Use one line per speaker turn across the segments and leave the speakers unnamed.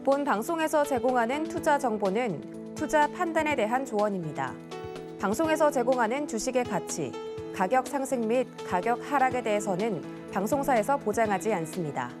본 방송에서 제공하는 투자 정보는 투자 판단에 대한 조언입니다. 방송에서 제공하는 주식의 가치, 가격 상승 및 가격 하락에 대해서는 방송사에서 보장하지 않습니다.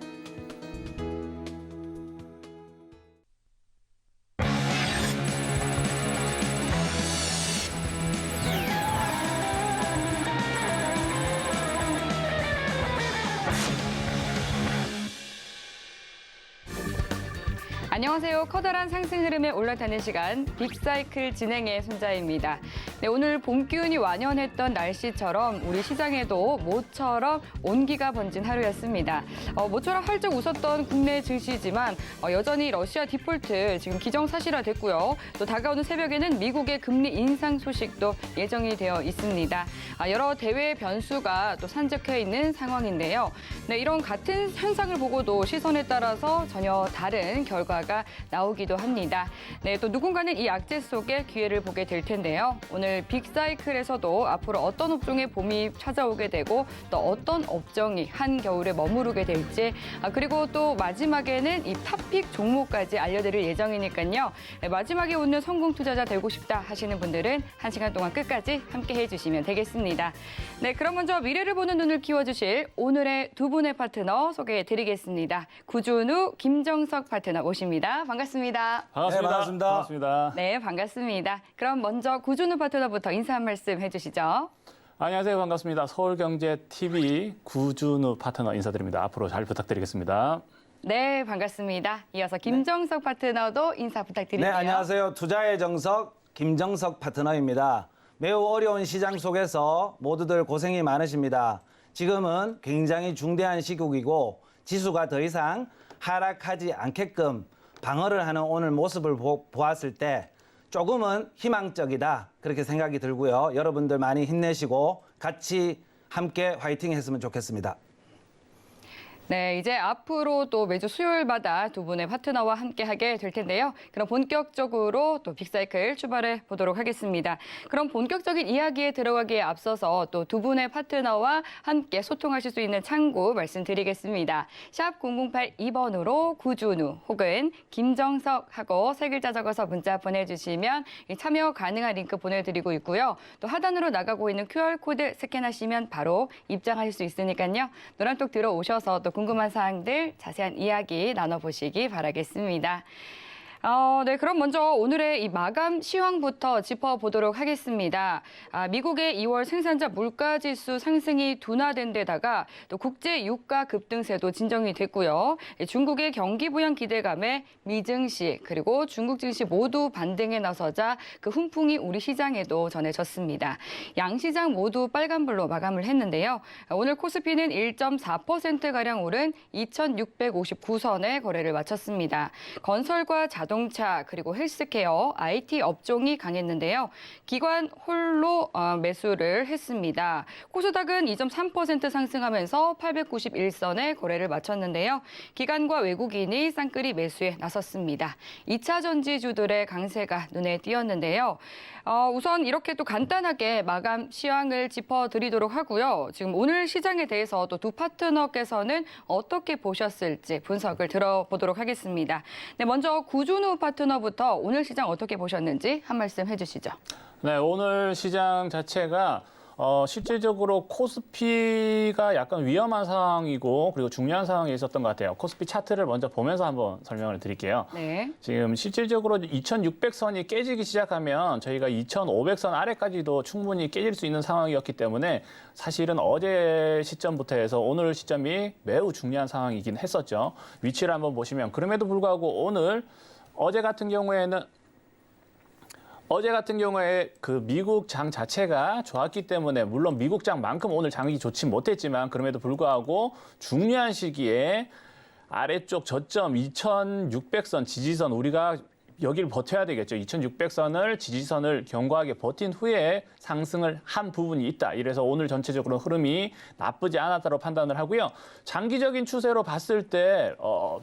안녕하세요. 커다란 상승 흐름에 올라타는 시간 빅사이클 진행의 손자입니다. 네, 오늘 봄 기운이 완연했던 날씨처럼 우리 시장에도 모처럼 온기가 번진 하루였습니다. 모처럼 활짝 웃었던 국내 증시지만 여전히 러시아 디폴트 지금 기정사실화됐고요. 또 다가오는 새벽에는 미국의 금리 인상 소식도 예정이 되어 있습니다. 여러 대외 변수가 또 산적해 있는 상황인데요. 네, 이런 같은 현상을 보고도 시선에 따라서 전혀 다른 결과가 나오기도 합니다. 네, 또 누군가는 이 악재 속에 기회를 보게 될 텐데요. 오늘 빅사이클에서도 앞으로 어떤 업종의 봄이 찾아오게 되고 또 어떤 업종이 한겨울에 머무르게 될지 그리고 또 마지막에는 이 탑픽 종목까지 알려드릴 예정이니까요. 네, 마지막에 오늘 성공 투자자 되고 싶다 하시는 분들은 1시간 동안 끝까지 함께 해주시면 되겠습니다. 네, 그럼 먼저 미래를 보는 눈을 키워주실 오늘의 두 분의 파트너 소개해드리겠습니다. 구준우, 김정석 파트너 모십니다. 반갑습니다.
반갑습니다.
네, 반갑습니다.
반갑습니다.
네, 반갑습니다. 그럼 먼저 구준우 파트너부터 인사 한 말씀 해주시죠.
안녕하세요. 반갑습니다. 서울경제TV 구준우 파트너 인사드립니다. 앞으로 잘 부탁드리겠습니다.
네, 반갑습니다. 이어서 김정석 파트너도 인사 부탁드릴게요.
네, 안녕하세요. 투자의 정석 김정석 파트너입니다. 매우 어려운 시장 속에서 모두들 고생이 많으십니다. 지금은 굉장히 중대한 시국이고 지수가 더 이상 하락하지 않게끔 방어를 하는 오늘 모습을 보았을 때 조금은 희망적이다 그렇게 생각이 들고요. 여러분들 많이 힘내시고 같이 함께 화이팅 했으면 좋겠습니다.
네, 이제 앞으로 또 매주 수요일마다 두 분의 파트너와 함께 하게 될 텐데요. 그럼 본격적으로 또 빅사이클 출발해 보도록 하겠습니다. 그럼 본격적인 이야기에 들어가기에 앞서서 또 두 분의 파트너와 함께 소통하실 수 있는 창구 말씀드리겠습니다. 샵 0082번으로 구준우 혹은 김정석하고 세 글자 적어서 문자 보내주시면 참여 가능한 링크 보내드리고 있고요. 또 하단으로 나가고 있는 QR코드 스캔하시면 바로 입장하실 수 있으니까요. 노란톡 들어오셔서 또 궁금한 사항들 자세한 이야기 나눠보시기 바라겠습니다. 네, 그럼 먼저 오늘의 이 마감 시황부터 짚어보도록 하겠습니다. 미국의 2월 생산자 물가지수 상승이 둔화된 데다가 또 국제 유가 급등세도 진정이 됐고요. 중국의 경기 부양 기대감에 미증시 그리고 중국 증시 모두 반등에 나서자 그 훈풍이 우리 시장에도 전해졌습니다. 양시장 모두 빨간불로 마감을 했는데요. 오늘 코스피는 1.4%가량 오른 2,659선에 거래를 마쳤습니다. 건설과 자동차 그리고 헬스케어, IT 업종이 강했는데요. 기관 홀로 매수를 했습니다. 코스닥은 2.3% 상승하면서 891선에 거래를 마쳤는데요. 기관과 외국인이 쌍끌이 매수에 나섰습니다. 2차 전지주들의 강세가 눈에 띄었는데요. 우선 이렇게 또 간단하게 마감 시황을 짚어드리도록 하고요. 지금 오늘 시장에 대해서 또 두 파트너께서는 어떻게 보셨을지 분석을 들어보도록 하겠습니다. 네, 먼저 구준우 파트너부터 오늘 시장 어떻게 보셨는지 한 말씀 해주시죠.
네, 오늘 시장 자체가 실질적으로 코스피가 약간 위험한 상황이고 그리고 중요한 상황에 있었던 것 같아요. 코스피 차트를 먼저 보면서 한번 설명을 드릴게요.
네.
지금 실질적으로 2,600선이 깨지기 시작하면 저희가 2,500선 아래까지도 충분히 깨질 수 있는 상황이었기 때문에 사실은 어제 시점부터 해서 오늘 시점이 매우 중요한 상황이긴 했었죠. 위치를 한번 보시면 그럼에도 불구하고 오늘 어제 같은 경우에 그 미국 장 자체가 좋았기 때문에 물론 미국 장만큼 오늘 장이 좋지 못했지만 그럼에도 불구하고 중요한 시기에 아래쪽 저점 2,600선 지지선 우리가 여기를 버텨야 되겠죠. 2600선을 지지선을 견고하게 버틴 후에 상승을 한 부분이 있다. 이래서 오늘 전체적으로 흐름이 나쁘지 않았다고 판단을 하고요. 장기적인 추세로 봤을 때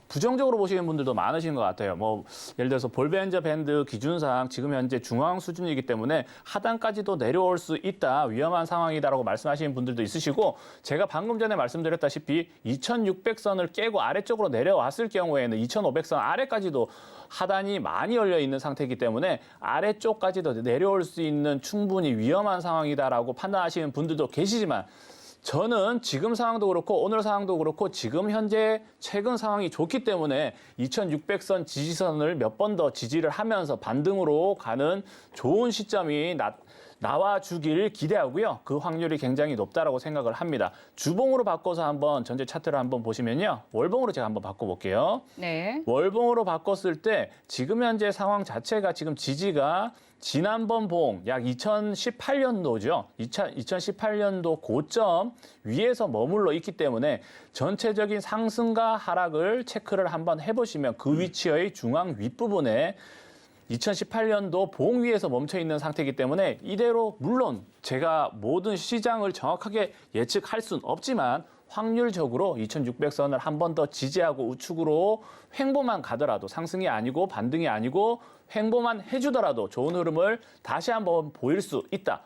부정적으로 보시는 분들도 많으신 것 같아요. 뭐 예를 들어서 볼벤저 밴드 기준상 지금 현재 중앙 수준이기 때문에 하단까지도 내려올 수 있다. 위험한 상황이다라고 말씀하시는 분들도 있으시고 제가 방금 전에 말씀드렸다시피 2600선을 깨고 아래쪽으로 내려왔을 경우에는 2500선 아래까지도 하단이 많이 열려 있는 상태이기 때문에 아래쪽까지도 내려올 수 있는 충분히 위험한 상황이다라고 판단하시는 분들도 계시지만 저는 지금 상황도 그렇고 오늘 상황도 그렇고 지금 현재 최근 상황이 좋기 때문에 2600선 지지선을 몇 번 더 지지를 하면서 반등으로 가는 좋은 시점이 나와주길 기대하고요. 그 확률이 굉장히 높다라고 생각을 합니다. 주봉으로 바꿔서 한번 전체 차트를 한번 보시면요. 월봉으로 제가 한번 바꿔볼게요.
네.
월봉으로 바꿨을 때 지금 현재 상황 자체가 지금 지지가 지난번 봉 약 2018년도죠. 2018년도 고점 위에서 머물러 있기 때문에 전체적인 상승과 하락을 체크를 한번 해보시면 그 위치의 중앙 윗부분에 2018년도 봉 위에서 멈춰 있는 상태이기 때문에 이대로 물론 제가 모든 시장을 정확하게 예측할 수는 없지만 확률적으로 2600선을 한 번 더 지지하고 우측으로 횡보만 가더라도 상승이 아니고 반등이 아니고 횡보만 해주더라도 좋은 흐름을 다시 한번 보일 수 있다.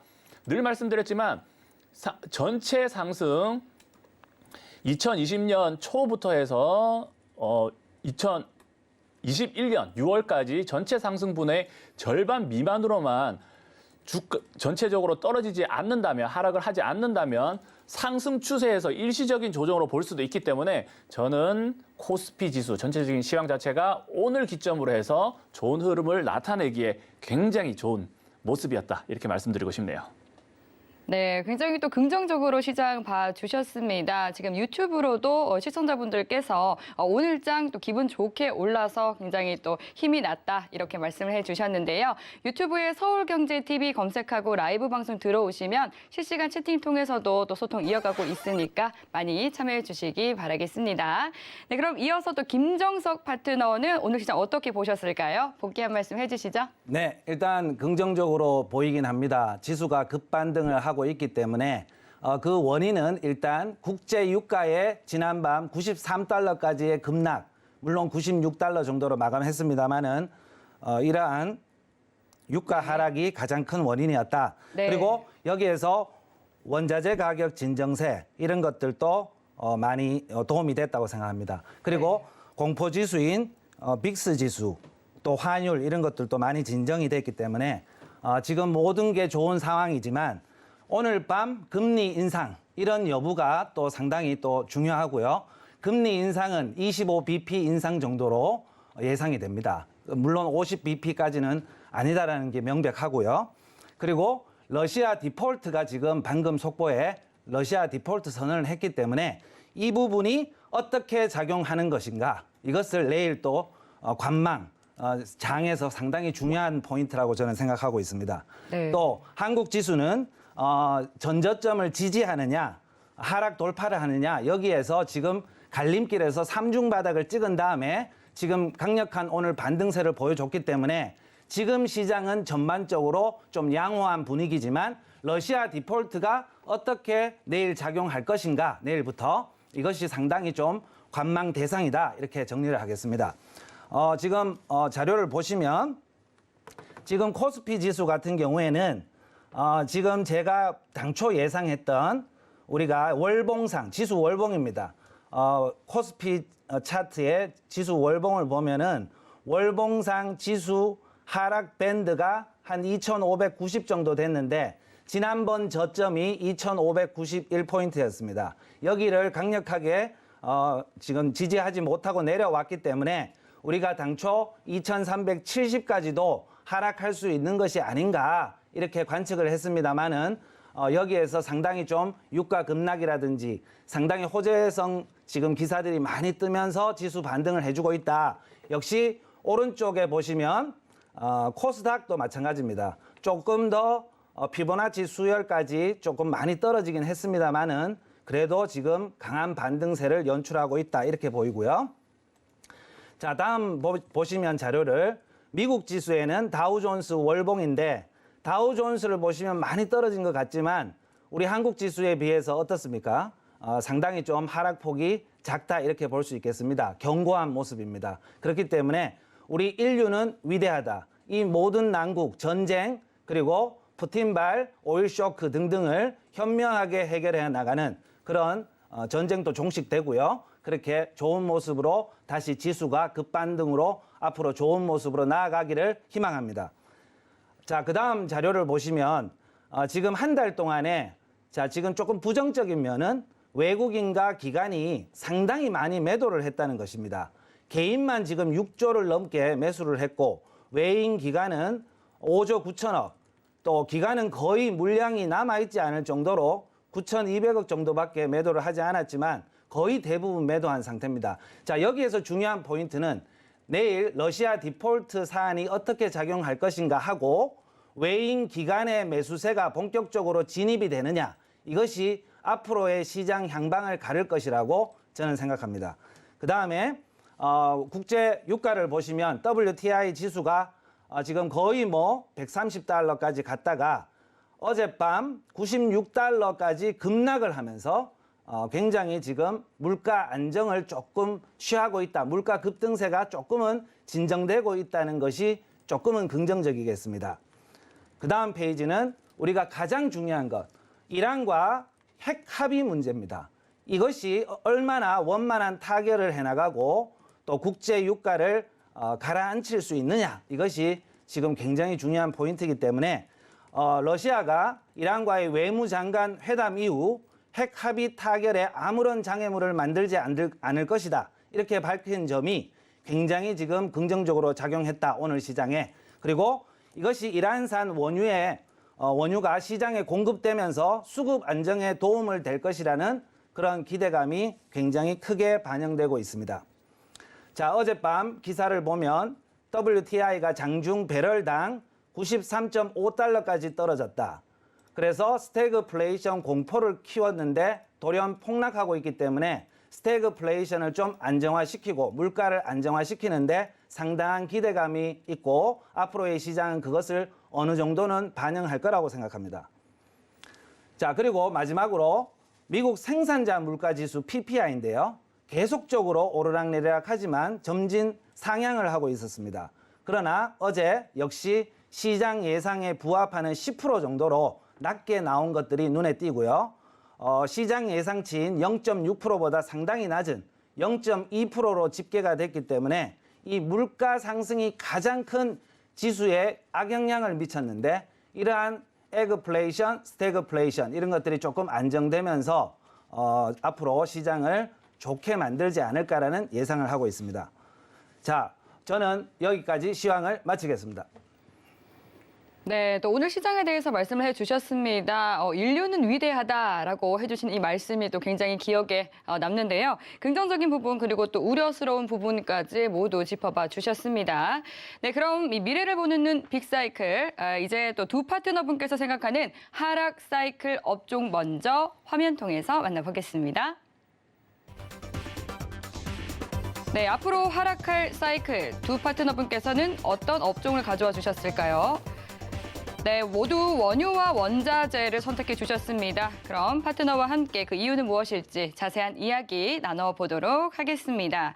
늘 말씀드렸지만 전체 상승 2020년 초부터 해서 2021년 6월까지 전체 상승분의 절반 미만으로만 전체적으로 떨어지지 않는다면 하락을 하지 않는다면 상승 추세에서 일시적인 조정으로 볼 수도 있기 때문에 저는 코스피 지수 전체적인 시황 자체가 오늘 기점으로 해서 좋은 흐름을 나타내기에 굉장히 좋은 모습이었다. 이렇게 말씀드리고 싶네요.
네, 굉장히 또 긍정적으로 시장 봐주셨습니다. 지금 유튜브로도 시청자분들께서 오늘장 또 기분 좋게 올라서 굉장히 또 힘이 났다 이렇게 말씀을 해주셨는데요. 유튜브에 서울경제TV 검색하고 라이브 방송 들어오시면 실시간 채팅 통해서도 또 소통 이어가고 있으니까 많이 참여해 주시기 바라겠습니다. 네, 그럼 이어서 또 김정석 파트너는 오늘 시장 어떻게 보셨을까요? 복귀 한 말씀 해주시죠.
네, 일단 긍정적으로 보이긴 합니다. 지수가 급반등을 하고 있기 때문에 그 원인은 일단 국제 유가의 지난밤 93달러까지의 급락, 물론 96달러 정도로 마감했습니다만은 이러한 유가 하락이 가장 큰 원인이었다.
네.
그리고 여기에서 원자재 가격 진정세 이런 것들도 많이 도움이 됐다고 생각합니다. 그리고 공포 지수인 빅스 지수 또 환율 이런 것들도 많이 진정이 됐기 때문에 지금 모든 게 좋은 상황이지만 오늘 밤 금리 인상 이런 여부가 또 상당히 또 중요하고요. 금리 인상은 25bp 인상 정도로 예상이 됩니다. 물론 50bp까지는 아니다라는 게 명백하고요. 그리고 러시아 디폴트가 지금 방금 속보에 러시아 디폴트 선언을 했기 때문에 이 부분이 어떻게 작용하는 것인가 이것을 내일 또 관망 장에서 상당히 중요한 포인트라고 저는 생각하고 있습니다.
네.
또 한국 지수는 전저점을 지지하느냐 하락 돌파를 하느냐 여기에서 지금 갈림길에서 삼중 바닥을 찍은 다음에 지금 강력한 오늘 반등세를 보여줬기 때문에 지금 시장은 전반적으로 좀 양호한 분위기지만 러시아 디폴트가 어떻게 내일 작용할 것인가 내일부터 이것이 상당히 좀 관망 대상이다 이렇게 정리를 하겠습니다. 지금 자료를 보시면 지금 코스피 지수 같은 경우에는 지금 제가 당초 예상했던 우리가 월봉상 지수 월봉입니다. 코스피 차트의 지수 월봉을 보면은 월봉상 지수 하락 밴드가 한 2,590 정도 됐는데 지난번 저점이 2,591포인트였습니다. 여기를 강력하게 지금 지지하지 못하고 내려왔기 때문에 우리가 당초 2,370까지도 하락할 수 있는 것이 아닌가 이렇게 관측을 했습니다만은 여기에서 상당히 좀 유가 급락이라든지 상당히 호재성 지금 기사들이 많이 뜨면서 지수 반등을 해주고 있다. 역시 오른쪽에 보시면 코스닥도 마찬가지입니다. 조금 더 피보나치 수열까지 조금 많이 떨어지긴 했습니다만은 그래도 지금 강한 반등세를 연출하고 있다 이렇게 보이고요. 자, 다음 보시면 자료를 미국 지수에는 다우존스 월봉인데 다우존스를 보시면 많이 떨어진 것 같지만 우리 한국 지수에 비해서 어떻습니까? 상당히 좀 하락폭이 작다 이렇게 볼 수 있겠습니다. 견고한 모습입니다. 그렇기 때문에 우리 인류는 위대하다. 이 모든 난국, 전쟁, 그리고 푸틴발, 오일 쇼크 등등을 현명하게 해결해 나가는 그런 전쟁도 종식되고요. 그렇게 좋은 모습으로 다시 지수가 급반등으로 앞으로 좋은 모습으로 나아가기를 희망합니다. 자, 그 다음 자료를 보시면 지금 한 달 동안에 자, 지금 조금 부정적인 면은 외국인과 기관이 상당히 많이 매도를 했다는 것입니다. 개인만 지금 6조를 넘게 매수를 했고 외인 기관은 5조 9천억, 또 기관은 거의 물량이 남아있지 않을 정도로 9,200억 정도밖에 매도를 하지 않았지만 거의 대부분 매도한 상태입니다. 자, 여기에서 중요한 포인트는 내일 러시아 디폴트 사안이 어떻게 작용할 것인가 하고 외인 기관의 매수세가 본격적으로 진입이 되느냐, 이것이 앞으로의 시장 향방을 가를 것이라고 저는 생각합니다. 그 다음에 국제 유가를 보시면 WTI 지수가 지금 거의 뭐 130달러까지 갔다가 어젯밤 96달러까지 급락을 하면서 굉장히 지금 물가 안정을 조금 취하고 있다. 물가 급등세가 조금은 진정되고 있다는 것이 조금은 긍정적이겠습니다. 그 다음 페이지는 우리가 가장 중요한 것, 이란과 핵 합의 문제입니다. 이것이 얼마나 원만한 타결을 해나가고 또 국제 유가를 가라앉힐 수 있느냐, 이것이 지금 굉장히 중요한 포인트이기 때문에 러시아가 이란과의 외무장관 회담 이후 핵 합의 타결에 아무런 장애물을 만들지 않을 것이다, 이렇게 밝힌 점이 굉장히 지금 긍정적으로 작용했다, 오늘 시장에. 그리고 이것이 이란산 원유가 시장에 공급되면서 수급 안정에 도움을 될 것이라는 그런 기대감이 굉장히 크게 반영되고 있습니다. 자, 어젯밤 기사를 보면 WTI가 장중 배럴당 93.5달러까지 떨어졌다. 그래서 스태그플레이션 공포를 키웠는데 돌연 폭락하고 있기 때문에 스태그플레이션을 좀 안정화시키고 물가를 안정화시키는데 상당한 기대감이 있고 앞으로의 시장은 그것을 어느 정도는 반영할 거라고 생각합니다. 자, 그리고 마지막으로 미국 생산자 물가지수 PPI인데요. 계속적으로 오르락내리락 하지만 점진 상향을 하고 있었습니다. 그러나 어제 역시 시장 예상에 부합하는 10% 정도로 낮게 나온 것들이 눈에 띄고요. 시장 예상치인 0.6%보다 상당히 낮은 0.2%로 집계가 됐기 때문에 이 물가 상승이 가장 큰 지수에 악영향을 미쳤는데 이러한 에그플레이션, 스태그플레이션 이런 것들이 조금 안정되면서 앞으로 시장을 좋게 만들지 않을까라는 예상을 하고 있습니다. 자, 저는 여기까지 시황을 마치겠습니다.
네, 또 오늘 시장에 대해서 말씀을 해주셨습니다. 인류는 위대하다라고 해주신 이 말씀이 또 굉장히 기억에 남는데요. 긍정적인 부분 그리고 또 우려스러운 부분까지 모두 짚어봐 주셨습니다. 네, 그럼 이 미래를 보는 눈 빅사이클, 이제 또 두 파트너분께서 생각하는 하락 사이클 업종 먼저 화면 통해서 만나보겠습니다. 네, 앞으로 하락할 사이클 두 파트너분께서는 어떤 업종을 가져와 주셨을까요? 네, 모두 원유와 원자재를 선택해 주셨습니다. 그럼 파트너와 함께 그 이유는 무엇일지 자세한 이야기 나눠보도록 하겠습니다.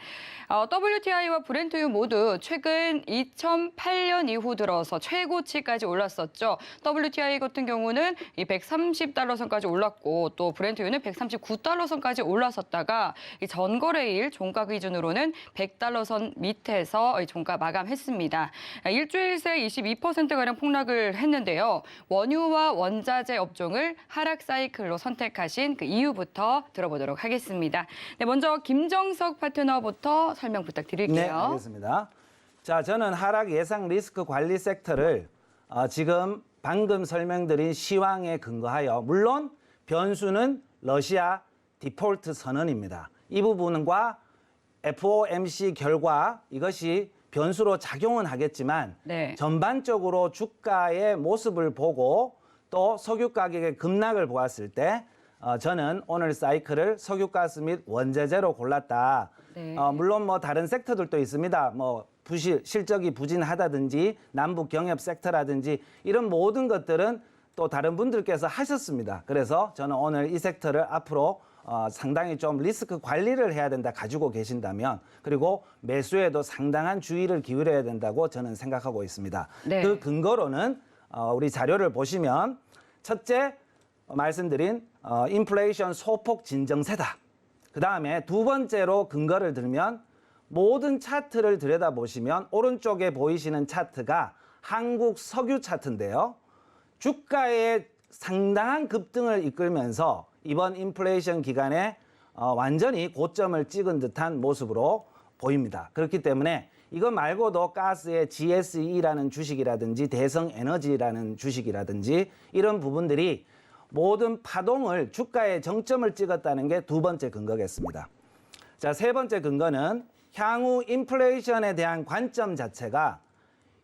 WTI와 브렌트유 모두 최근 2008년 이후 들어서 최고치까지 올랐었죠. WTI 같은 경우는 이 130달러 선까지 올랐고 또 브렌트유는 139달러 선까지 올랐었다가 이 전거래일 종가 기준으로는 100달러 선 밑에서 종가 마감했습니다. 일주일 새 22%가량 폭락을 했는데요. 원유와 원자재 업종을 하락 사이클로 선택하신 그 이유부터 들어보도록 하겠습니다. 네, 먼저 김정석 파트너부터 설명 부탁드릴게요.
네, 알겠습니다. 자, 저는 하락 예상 리스크 관리 섹터를 지금 방금 설명드린 시황에 근거하여 물론 변수는 러시아 디폴트 선언입니다. 이 부분과 FOMC 결과 이것이 변수로 작용은 하겠지만
네.
전반적으로 주가의 모습을 보고 또 석유 가격의 급락을 보았을 때 저는 오늘 사이클을 석유가스 및 원자재로 골랐다.
네.
물론 뭐 다른 섹터들도 있습니다. 뭐 실적이 부진하다든지 남북 경협 섹터라든지 이런 모든 것들은 또 다른 분들께서 하셨습니다. 그래서 저는 오늘 이 섹터를 앞으로 상당히 좀 리스크 관리를 해야 된다 가지고 계신다면 그리고 매수에도 상당한 주의를 기울여야 된다고 저는 생각하고 있습니다.
네.
그 근거로는 우리 자료를 보시면 첫째 말씀드린 인플레이션 소폭 진정세다. 그다음에 두 번째로 근거를 들면 모든 차트를 들여다보시면 오른쪽에 보이시는 차트가 한국 석유 차트인데요. 주가의 상당한 급등을 이끌면서 이번 인플레이션 기간에 완전히 고점을 찍은 듯한 모습으로 보입니다. 그렇기 때문에 이거 말고도 가스의 GSE라는 주식이라든지 대성에너지라는 주식이라든지 이런 부분들이 모든 파동을 주가의 정점을 찍었다는 게 두 번째 근거겠습니다. 자, 세 번째 근거는 향후 인플레이션에 대한 관점 자체가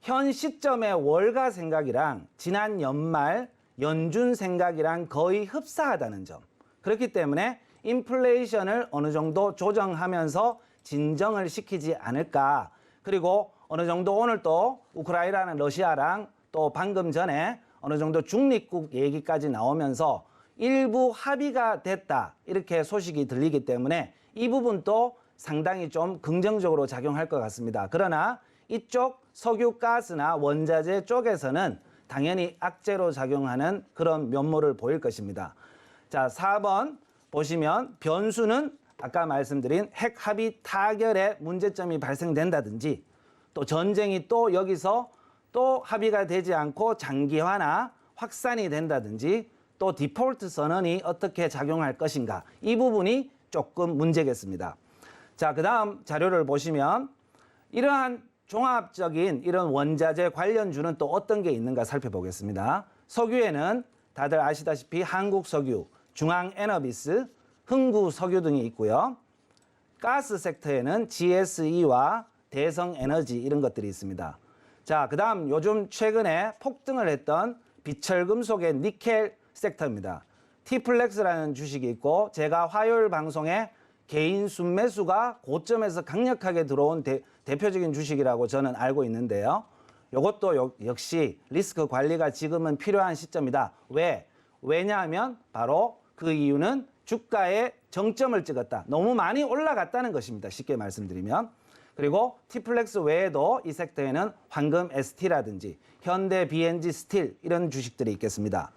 현 시점의 월가 생각이랑 지난 연말 연준 생각이랑 거의 흡사하다는 점. 그렇기 때문에 인플레이션을 어느 정도 조정하면서 진정을 시키지 않을까. 그리고 어느 정도 오늘 또 우크라이나랑 러시아랑 또 방금 전에 어느 정도 중립국 얘기까지 나오면서 일부 합의가 됐다. 이렇게 소식이 들리기 때문에 이 부분도 상당히 좀 긍정적으로 작용할 것 같습니다. 그러나 이쪽 석유, 가스나 원자재 쪽에서는 당연히 악재로 작용하는 그런 면모를 보일 것입니다. 자, 4번 보시면 변수는 아까 말씀드린 핵 합의 타결에 문제점이 발생된다든지 또 전쟁이 또 여기서 또 합의가 되지 않고 장기화나 확산이 된다든지 또 디폴트 선언이 어떻게 작용할 것인가 이 부분이 조금 문제겠습니다. 자, 그다음 자료를 보시면 이러한 종합적인 이런 원자재 관련주는 또 어떤 게 있는가 살펴보겠습니다. 석유에는 다들 아시다시피 한국석유, 중앙에너비스, 흥구석유 등이 있고요. 가스 섹터에는 GSE와 대성에너지 이런 것들이 있습니다. 자, 그다음 요즘 최근에 폭등을 했던 비철금속의 니켈 섹터입니다. 티플렉스라는 주식이 있고 제가 화요일 방송에 개인 순매수가 고점에서 강력하게 들어온 대표적인 주식이라고 저는 알고 있는데요. 이것도 역시 리스크 관리가 지금은 필요한 시점이다. 왜냐하면 바로 그 이유는 주가의 정점을 찍었다. 너무 많이 올라갔다는 것입니다. 쉽게 말씀드리면. 그리고 티플렉스 외에도 이 섹터에는 황금 ST라든지 현대 BNG 스틸 이런 주식들이 있겠습니다.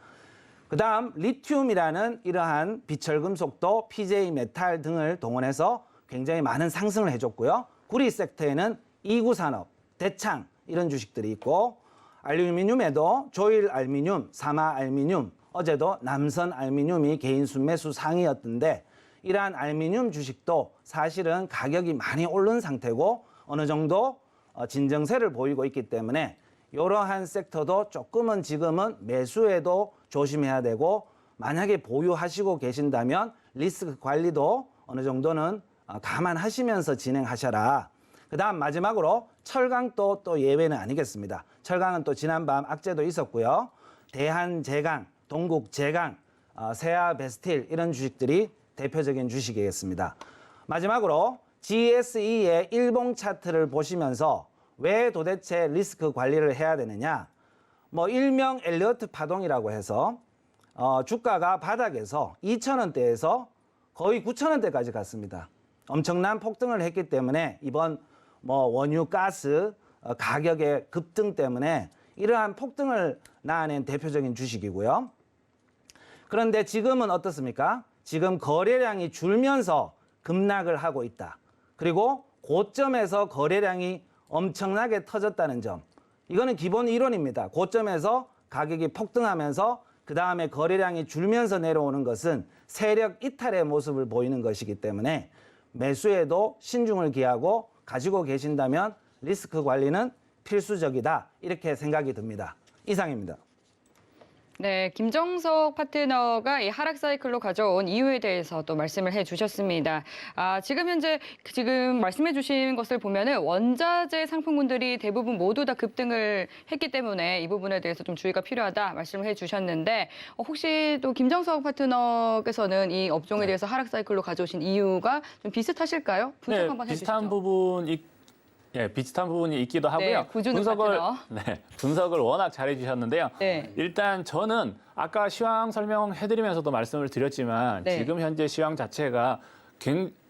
그 다음 리튬이라는 이러한 비철금속도 PJ 메탈 등을 동원해서 굉장히 많은 상승을 해줬고요. 구리 섹터에는 이구산업, 대창 이런 주식들이 있고 알루미늄에도 조일 알미늄, 사마 알미늄, 어제도 남선 알미늄이 개인 순매수 상위였던데 이러한 알미늄 주식도 사실은 가격이 많이 오른 상태고 어느 정도 진정세를 보이고 있기 때문에 이러한 섹터도 조금은 지금은 매수에도 조심해야 되고 만약에 보유하시고 계신다면 리스크 관리도 어느 정도는 감안하시면서 진행하셔라. 그 다음 마지막으로 철강도 또 예외는 아니겠습니다. 철강은 또 지난밤 악재도 있었고요. 대한제강, 동국제강, 세아베스틸 이런 주식들이 대표적인 주식이겠습니다. 마지막으로 GSE의 일봉 차트를 보시면서 왜 도대체 리스크 관리를 해야 되느냐. 일명 엘리어트 파동이라고 해서 주가가 바닥에서 2,000원대에서 거의 9,000원대까지 갔습니다. 엄청난 폭등을 했기 때문에 이번 원유 가스 가격의 급등 때문에 이러한 폭등을 낳아낸 대표적인 주식이고요. 그런데 지금은 어떻습니까? 지금 거래량이 줄면서 급락을 하고 있다. 그리고 고점에서 거래량이 엄청나게 터졌다는 점. 이거는 기본 이론입니다. 고점에서 가격이 폭등하면서 그 다음에 거래량이 줄면서 내려오는 것은 세력 이탈의 모습을 보이는 것이기 때문에 매수에도 신중을 기하고 가지고 계신다면 리스크 관리는 필수적이다. 이렇게 생각이 듭니다. 이상입니다.
네, 김정석 파트너가 이 하락 사이클로 가져온 이유에 대해서 또 말씀을 해주셨습니다. 지금 현재 말씀해주신 것을 보면은 원자재 상품군들이 대부분 모두 다 급등을 했기 때문에 이 부분에 대해서 좀 주의가 필요하다 말씀을 해주셨는데 혹시 또 김정석 파트너께서는 이 업종에 대해서 하락 사이클로 가져오신 이유가 좀 비슷하실까요? 분석 한번 해주시죠.
비슷한 부분 비슷한 부분이 있기도 하고요.
구준우 파트너.
분석을 워낙 잘해 주셨는데요.
네.
일단 저는 아까 시황 설명해드리면서도 말씀을 드렸지만
네.
지금 현재 시황 자체가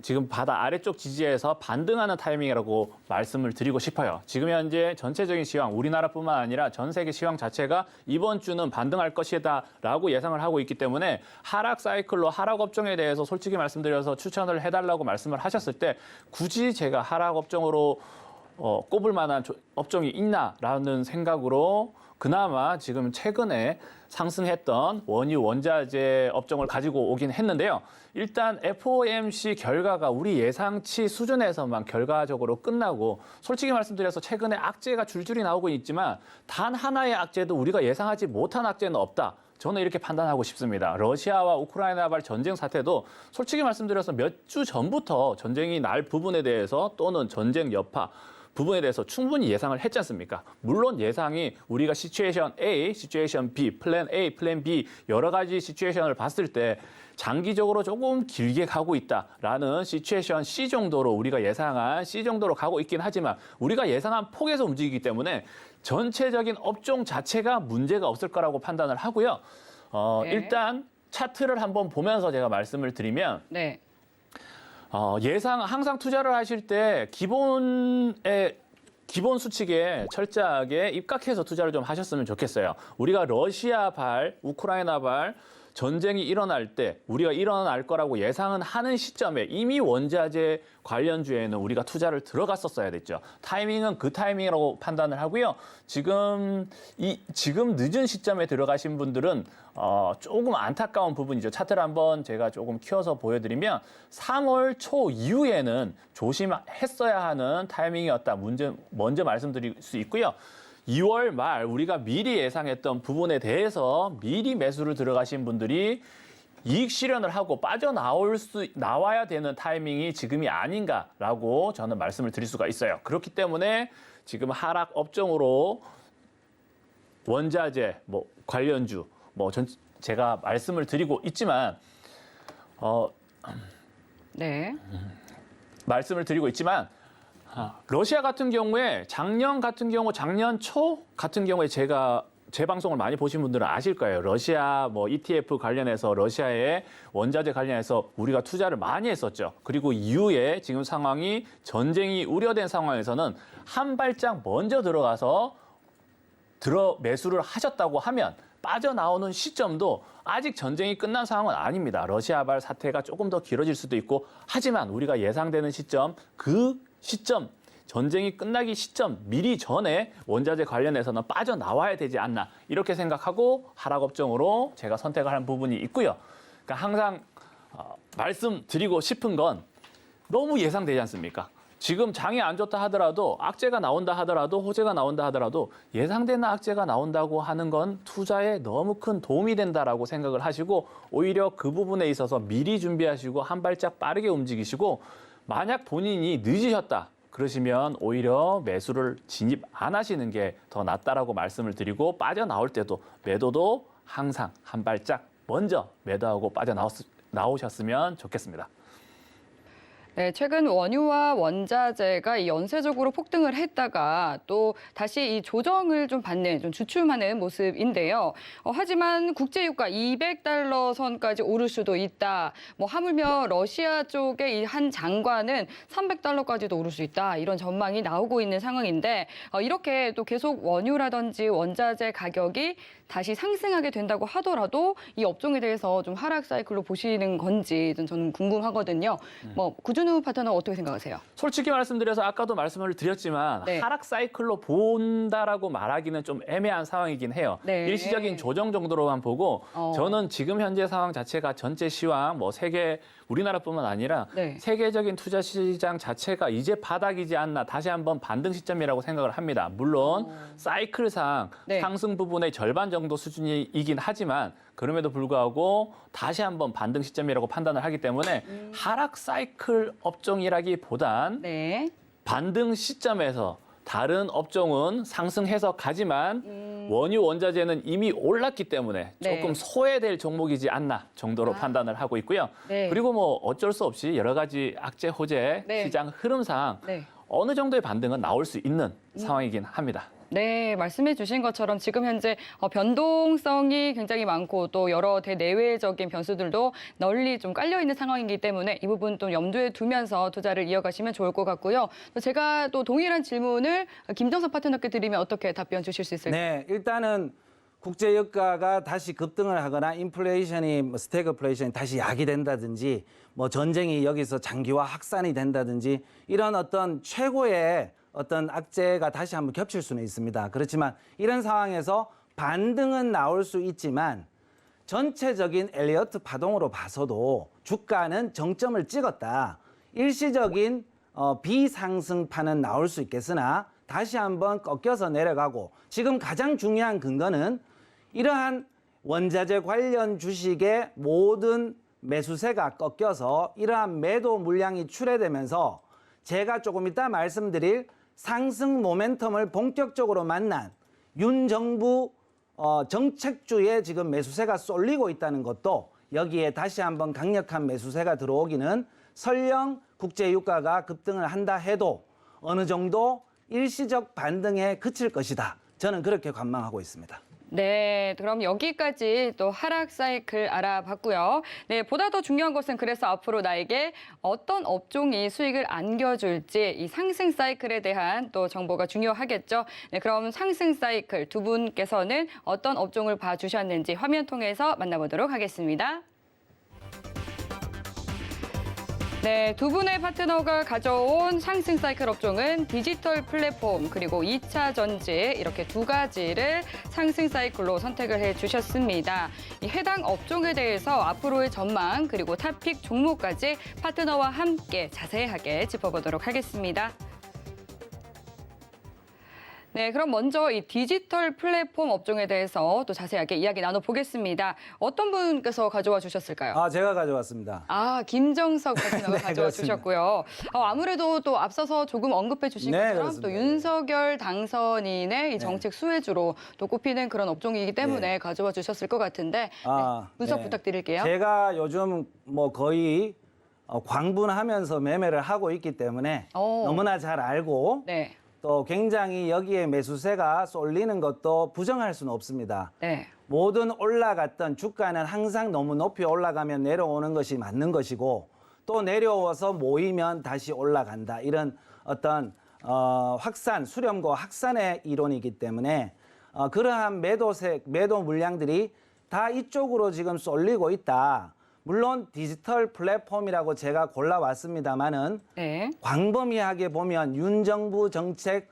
지금 바다 아래쪽 지지에서 반등하는 타이밍이라고 말씀을 드리고 싶어요. 지금 현재 전체적인 시황, 우리나라뿐만 아니라 전 세계 시황 자체가 이번 주는 반등할 것이다라고 예상을 하고 있기 때문에 하락 사이클로 하락 업종에 대해서 솔직히 말씀드려서 추천을 해달라고 말씀을 하셨을 때 굳이 제가 하락 업종으로 꼽을 만한 업종이 있나라는 생각으로 그나마 지금 최근에 상승했던 원유 원자재 업종을 가지고 오긴 했는데요. 일단 FOMC 결과가 우리 예상치 수준에서만 결과적으로 끝나고 솔직히 말씀드려서 최근에 악재가 줄줄이 나오고 있지만 단 하나의 악재도 우리가 예상하지 못한 악재는 없다. 저는 이렇게 판단하고 싶습니다. 러시아와 우크라이나발 전쟁 사태도 솔직히 말씀드려서 몇 주 전부터 전쟁이 날 부분에 대해서 또는 전쟁 여파 부분에 대해서 충분히 예상을 했지 않습니까? 물론 예상이 우리가 시츄에이션 A, 시츄에이션 B, 플랜 A, 플랜 B 여러 가지 시츄에이션을 봤을 때 장기적으로 조금 길게 가고 있다라는 시츄에이션 C 정도로 우리가 예상한 C 정도로 가고 있긴 하지만 우리가 예상한 폭에서 움직이기 때문에 전체적인 업종 자체가 문제가 없을 거라고 판단을 하고요.
네.
일단 차트를 한번 보면서 제가 말씀을 드리면
네.
항상 투자를 하실 때 기본 수칙에 철저하게 입각해서 투자를 좀 하셨으면 좋겠어요. 우리가 러시아발, 우크라이나발 전쟁이 일어날 때 우리가 일어날 거라고 예상은 하는 시점에 이미 원자재 관련주에는 우리가 투자를 들어갔었어야 됐죠. 타이밍은 그 타이밍이라고 판단을 하고요. 지금 늦은 시점에 들어가신 분들은 조금 안타까운 부분이죠. 차트를 한번 제가 조금 키워서 보여드리면 3월 초 이후에는 조심했어야 하는 타이밍이었다. 먼저 말씀드릴 수 있고요. 2월 말 우리가 미리 예상했던 부분에 대해서 미리 매수를 들어가신 분들이 이익 실현을 하고 나와야 되는 타이밍이 지금이 아닌가라고 저는 말씀을 드릴 수가 있어요. 그렇기 때문에 지금 하락 업종으로 원자재, 관련주, 제가 말씀을 드리고 있지만
네.
러시아 같은 경우에 작년 초 같은 경우에 제 방송을 많이 보신 분들은 아실 거예요. 러시아 ETF 관련해서 러시아의 원자재 관련해서 우리가 투자를 많이 했었죠. 그리고 이후에 지금 상황이 전쟁이 우려된 상황에서는 한 발짝 먼저 들어가서 매수를 하셨다고 하면 빠져나오는 시점도 아직 전쟁이 끝난 상황은 아닙니다. 러시아발 사태가 조금 더 길어질 수도 있고 하지만 우리가 예상되는 시점, 전쟁이 끝나기 시점 미리 전에 원자재 관련해서는 빠져나와야 되지 않나 이렇게 생각하고 하락 업종으로 제가 선택을 한 부분이 있고요. 그러니까 항상 말씀드리고 싶은 건 너무 예상되지 않습니까? 지금 장이 안 좋다 하더라도 악재가 나온다 하더라도 호재가 나온다 하더라도 예상되는 악재가 나온다고 하는 건 투자에 너무 큰 도움이 된다라고 생각을 하시고 오히려 그 부분에 있어서 미리 준비하시고 한 발짝 빠르게 움직이시고 만약 본인이 늦으셨다 그러시면 오히려 매수를 진입 안 하시는 게 더 낫다라고 말씀을 드리고 빠져나올 때도 매도도 항상 한 발짝 먼저 매도하고 빠져나오셨으면 좋겠습니다.
네, 최근 원유와 원자재가 연쇄적으로 폭등을 했다가 또 다시 이 조정을 좀 받는, 좀 주춤하는 모습인데요. 하지만 국제유가 $200 선까지 오를 수도 있다. 하물며 러시아 쪽의 이 한 장관은 $300까지도 오를 수 있다. 이런 전망이 나오고 있는 상황인데 이렇게 또 계속 원유라든지 원자재 가격이 다시 상승하게 된다고 하더라도 이 업종에 대해서 좀 하락 사이클로 보시는 건지 저는 궁금하거든요. 구준우 파트너 어떻게 생각하세요?
솔직히 말씀드려서 아까도 말씀을 드렸지만
네.
하락 사이클로 본다라고 말하기는 좀 애매한 상황이긴 해요.
네.
일시적인 조정 정도로만 보고 저는 지금 현재 상황 자체가 전체 시황 세계 우리나라뿐만 아니라
네.
세계적인 투자 시장 자체가 이제 바닥이지 않나 다시 한번 반등 시점이라고 생각을 합니다. 물론 사이클상
네.
상승 부분의 절반 정도 수준이긴 하지만 그럼에도 불구하고 다시 한번 반등 시점이라고 판단을 하기 때문에 하락 사이클 업종이라기보단
네.
반등 시점에서 다른 업종은 상승해서 가지만 원유 원자재는 이미 올랐기 때문에
네.
조금 소외될 종목이지 않나 정도로 판단을 하고 있고요.
네.
그리고 어쩔 수 없이 여러 가지 악재 호재
네.
시장 흐름상
네.
어느 정도의 반등은 나올 수 있는 상황이긴 합니다.
네, 말씀해 주신 것처럼 지금 현재 변동성이 굉장히 많고 또 여러 대내외적인 변수들도 널리 좀 깔려 있는 상황이기 때문에 이 부분 또 염두에 두면서 투자를 이어가시면 좋을 것 같고요. 또 제가 또 동일한 질문을 김정석 파트너께 드리면 어떻게 답변 주실 수 있을까요?
네, 일단은 국제 유가가 다시 급등을 하거나 인플레이션이 스태그플레이션이 다시 야기된다든지 뭐 전쟁이 여기서 장기화 확산이 된다든지 이런 어떤 최고의 어떤 악재가 다시 한번 겹칠 수는 있습니다. 그렇지만 이런 상황에서 반등은 나올 수 있지만 전체적인 엘리어트 파동으로 봐서도 주가는 정점을 찍었다. 일시적인 비상승파는 나올 수 있겠으나 다시 한번 꺾여서 내려가고 지금 가장 중요한 근거는 이러한 원자재 관련 주식의 모든 매수세가 꺾여서 이러한 매도 물량이 출회되면서 제가 조금 이따 말씀드릴 상승 모멘텀을 본격적으로 만난 윤 정부 정책주의 지금 매수세가 쏠리고 있다는 것도 여기에 다시 한번 강력한 매수세가 들어오기는 설령 국제 유가가 급등을 한다 해도 어느 정도 일시적 반등에 그칠 것이다. 저는 그렇게 관망하고 있습니다.
네, 그럼 여기까지 또 하락 사이클 알아봤고요. 네, 보다 더 중요한 것은 그래서 앞으로 나에게 어떤 업종이 수익을 안겨줄지 이 상승 사이클에 대한 또 정보가 중요하겠죠. 네, 그럼 상승 사이클 두 분께서는 어떤 업종을 봐주셨는지 화면 통해서 만나보도록 하겠습니다. 네, 두 분의 파트너가 가져온 상승 사이클 업종은 디지털 플랫폼 그리고 2차 전지 이렇게 두 가지를 상승 사이클로 선택을 해주셨습니다. 이 해당 업종에 대해서 앞으로의 전망 그리고 탑픽 종목까지 파트너와 함께 자세하게 짚어보도록 하겠습니다. 네, 그럼 먼저 이 디지털 플랫폼 업종에 대해서 또 자세하게 이야기 나눠보겠습니다. 어떤 분께서 가져와 주셨을까요?
제가 가져왔습니다.
김정석 파트너가
네,
가져와
그렇습니다.
주셨고요. 아무래도 또 앞서서 조금 언급해 주신
네,
것처럼
그렇습니다.
또 윤석열 당선인의 이 정책 수혜주로 또 꼽히는 그런 업종이기 때문에 가져와 주셨을 것 같은데 분석
네.
부탁드릴게요.
제가 요즘 뭐 거의 광분하면서 매매를 하고 있기 때문에 너무나 잘 알고
네,
또 굉장히 여기에 매수세가 쏠리는 것도 부정할 수는 없습니다.
네,
모든 올라갔던 주가는 항상 너무 높이 올라가면 내려오는 것이 맞는 것이고 또 내려와서 모이면 다시 올라간다. 이런 어떤 확산, 수렴과 확산의 이론이기 때문에 그러한 매도 물량들이 다 이쪽으로 지금 쏠리고 있다. 물론 디지털 플랫폼이라고 제가 골라왔습니다만은
네.
광범위하게 보면 윤 정부 정책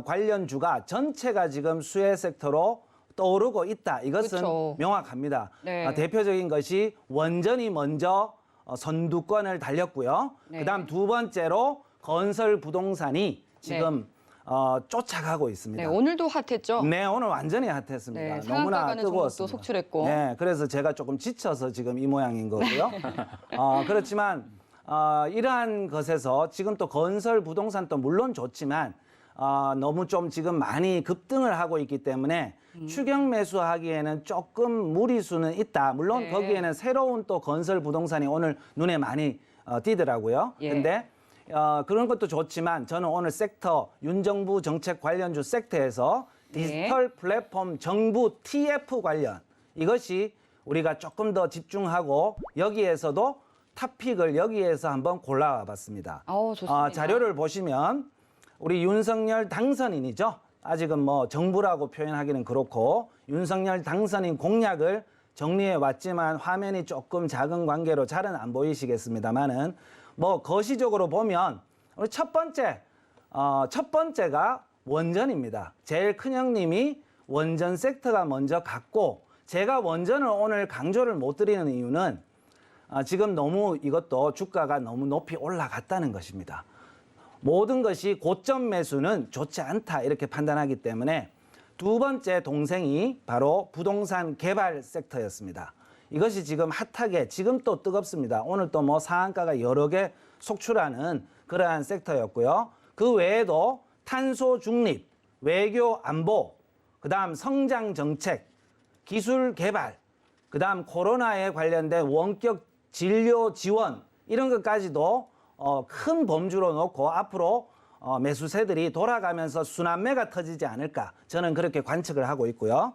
관련주가 전체가 지금 수혜 섹터로 떠오르고 있다. 이것은
그렇죠.
명확합니다.
네.
대표적인 것이 원전이 먼저 선두권을 달렸고요.
네.
그다음 두 번째로 건설 부동산이 지금 쫓아가고 있습니다.
네, 오늘도 핫했죠.
네, 오늘 완전히 핫했습니다.
네, 상한가
너무나
가는 종목도
뜨거웠습니다.
속출했고.
네, 그래서 제가 조금 지쳐서 지금 이 모양인 거고요. 그렇지만 이러한 것에서 지금 또 건설 부동산도 물론 좋지만 너무 좀 지금 많이 급등을 하고 있기 때문에 추격 매수하기에는 조금 무리수는 있다. 물론
네.
거기에는 새로운 또 건설 부동산이 오늘 눈에 많이 띄더라고요.
예.
근데 그런 것도 좋지만 저는 오늘 섹터 윤정부 정책 관련주 섹터에서 디지털 플랫폼 정부 TF 관련 이것이 우리가 조금 더 집중하고 여기에서도 탑픽을 여기에서 한번 골라와 봤습니다.
좋습니다.
자료를 보시면 우리 윤석열 당선인이죠. 아직은 뭐 정부라고 표현하기는 그렇고 윤석열 당선인 공약을 정리해 왔지만 화면이 조금 작은 관계로 잘은 안 보이시겠습니다만은 뭐 거시적으로 보면 우리 첫 번째가 원전입니다. 제일 큰 형님이 원전 섹터가 먼저 갔고 제가 원전을 오늘 강조를 못 드리는 이유는 지금 너무 이것도 주가가 너무 높이 올라갔다는 것입니다. 모든 것이 고점 매수는 좋지 않다 이렇게 판단하기 때문에 두 번째 동생이 바로 부동산 개발 섹터였습니다. 이것이 지금 핫하게 지금 또 뜨겁습니다. 오늘 또 뭐 상한가가 여러 개 속출하는 그러한 섹터였고요. 그 외에도 탄소 중립, 외교 안보, 그다음 성장 정책, 기술 개발, 그다음 코로나에 관련된 원격 진료 지원 이런 것까지도 큰 범주로 놓고 앞으로 매수세들이 돌아가면서 순환매가 터지지 않을까 저는 그렇게 관측을 하고 있고요.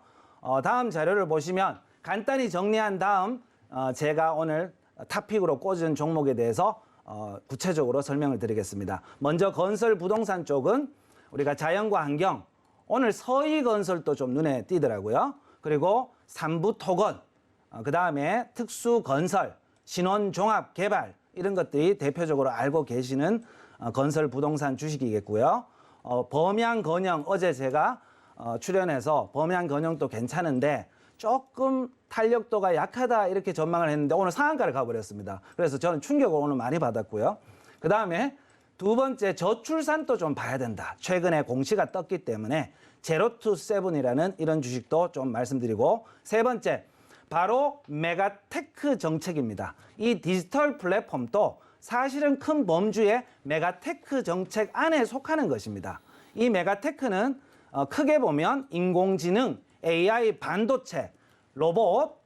다음 자료를 보시면 간단히 정리한 다음 제가 오늘 탑픽으로 꽂은 종목에 대해서 구체적으로 설명을 드리겠습니다. 먼저 건설 부동산 쪽은 우리가 자연과 환경, 오늘 서희건설도 좀 눈에 띄더라고요. 그리고 삼부토건, 그다음에 특수건설, 신혼종합개발 이런 것들이 대표적으로 알고 계시는 건설 부동산 주식이겠고요. 범양건영 어제 제가 출연해서 범양건영도 괜찮은데 조금 탄력도가 약하다 이렇게 전망을 했는데 오늘 상한가를 가버렸습니다. 그래서 저는 충격을 오늘 많이 받았고요. 그다음에 두 번째 저출산도 좀 봐야 된다. 최근에 공시가 떴기 때문에 제로투세븐이라는 이런 주식도 좀 말씀드리고 세 번째 바로 메가테크 정책입니다. 이 디지털 플랫폼도 사실은 큰 범주의 메가테크 정책 안에 속하는 것입니다. 이 메가테크는 크게 보면 인공지능, AI, 반도체, 로봇,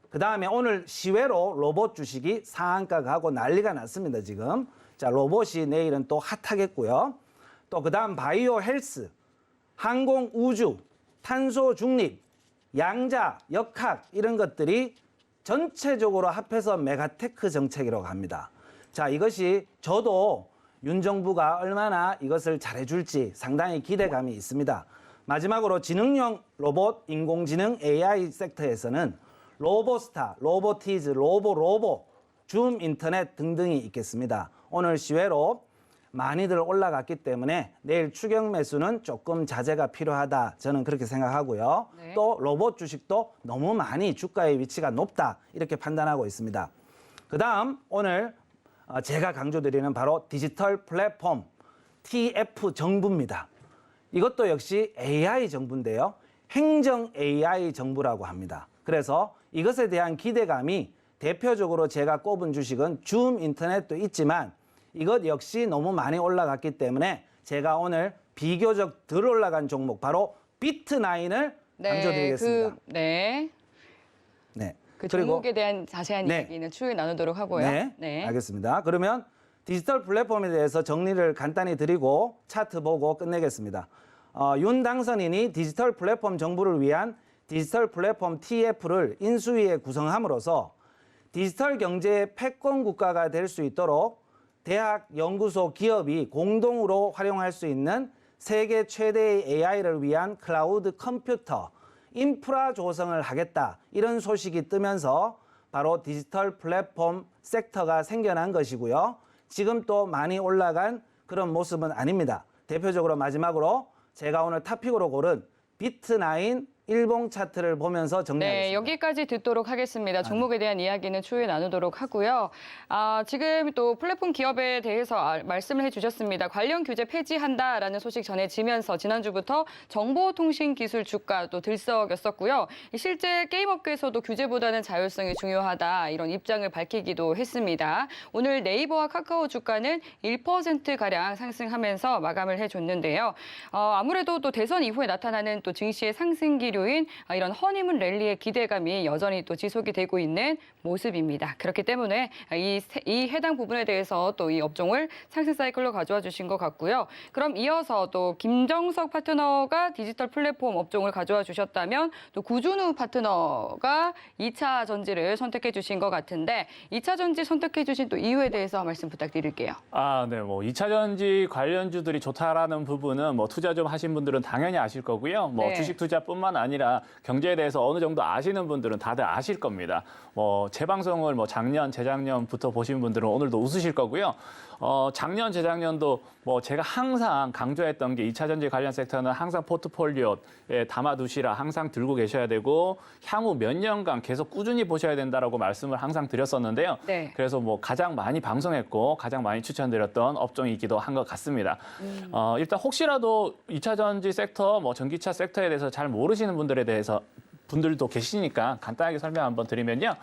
그다음에 오늘 시외로 로봇 주식이 상한가 가고 난리가 났습니다, 지금. 자, 로봇이 내일은 또 핫하겠고요. 또 그다음 바이오 헬스, 항공 우주, 탄소 중립, 양자, 역학 이런 것들이 전체적으로 합해서 메가테크 정책이라고 합니다. 자, 이것이 저도 윤 정부가 얼마나 이것을 잘해줄지 상당히 기대감이 있습니다. 마지막으로 지능형 로봇, 인공지능 AI 섹터에서는 로보스타, 로보티즈, 로보, 줌 인터넷 등등이 있겠습니다. 오늘 시외로 많이들 올라갔기 때문에 내일 추격 매수는 조금 자제가 필요하다. 저는 그렇게 생각하고요.
네.
또 로봇 주식도 너무 많이 주가의 위치가 높다. 이렇게 판단하고 있습니다. 그다음 오늘 제가 강조드리는 바로 디지털 플랫폼 TF 정부입니다. 이것도 역시 AI 정부인데요. 행정 AI 정부라고 합니다. 그래서 이것에 대한 기대감이 대표적으로 제가 꼽은 주식은 줌 인터넷도 있지만 이것 역시 너무 많이 올라갔기 때문에 제가 오늘 비교적 덜 올라간 종목 바로 비트9을 강조드리겠습니다.
네.
네.
그
그리고
종목에 대한 자세한
네.
이야기는 추후에 나누도록 하고요.
네, 알겠습니다. 그러면 디지털 플랫폼에 대해서 정리를 간단히 드리고 차트 보고 끝내겠습니다. 윤 당선인이 디지털 플랫폼 정부를 위한 디지털 플랫폼 TF를 인수위에 구성함으로써 디지털 경제의 패권 국가가 될 수 있도록 대학, 연구소, 기업이 공동으로 활용할 수 있는 세계 최대의 AI를 위한 클라우드 컴퓨터, 인프라 조성을 하겠다. 이런 소식이 뜨면서 바로 디지털 플랫폼 섹터가 생겨난 것이고요. 지금 또 많이 올라간 그런 모습은 아닙니다. 대표적으로 마지막으로 제가 오늘 탑픽으로 고른 비트9 일봉 차트를 보면서 정리하겠습니다.
네, 여기까지 듣도록 하겠습니다. 종목에 대한 이야기는 추후에 나누도록 하고요. 지금 또 플랫폼 기업에 대해서 말씀을 해주셨습니다. 관련 규제 폐지한다라는 소식 전해지면서 지난주부터 정보통신기술 주가도 들썩였었고요. 실제 게임업계에서도 규제보다는 자율성이 중요하다 이런 입장을 밝히기도 했습니다. 오늘 네이버와 카카오 주가는 1%가량 상승하면서 마감을 해줬는데요. 아무래도 또 대선 이후에 나타나는 또 증시의 상승 기류 이런 허니문 랠리의 기대감이 여전히 또 지속이 되고 있는 모습입니다. 그렇기 때문에 이 해당 부분에 대해서 또 이 업종을 상승 사이클로 가져와 주신 것 같고요. 그럼 이어서 또 김정석 파트너가 디지털 플랫폼 업종을 가져와 주셨다면 또 구준우 파트너가 2차 전지를 선택해 주신 것 같은데 2차 전지 선택해 주신 또 이유에 대해서 말씀 부탁드릴게요.
네, 2차 전지 관련주들이 좋다라는 부분은 투자 좀 하신 분들은 당연히 아실 거고요.
네.
주식 투자뿐만 아니라 경제에 대해서 어느 정도 아시는 분들은 다들 아실 겁니다. 제 방송을 작년, 재작년부터 보신 분들은 오늘도 웃으실 거고요. 작년, 재작년도 제가 항상 강조했던 게 2차 전지 관련 섹터는 항상 포트폴리오에 담아두시라 항상 들고 계셔야 되고 향후 몇 년간 계속 꾸준히 보셔야 된다라고 말씀을 항상 드렸었는데요.
네.
그래서 가장 많이 방송했고 가장 많이 추천드렸던 업종이기도 한 것 같습니다. 일단 혹시라도 2차 전지 섹터, 전기차 섹터에 대해서 잘 모르시는 분들에 대해서 분들도 계시니까 간단하게 설명 한번 드리면요.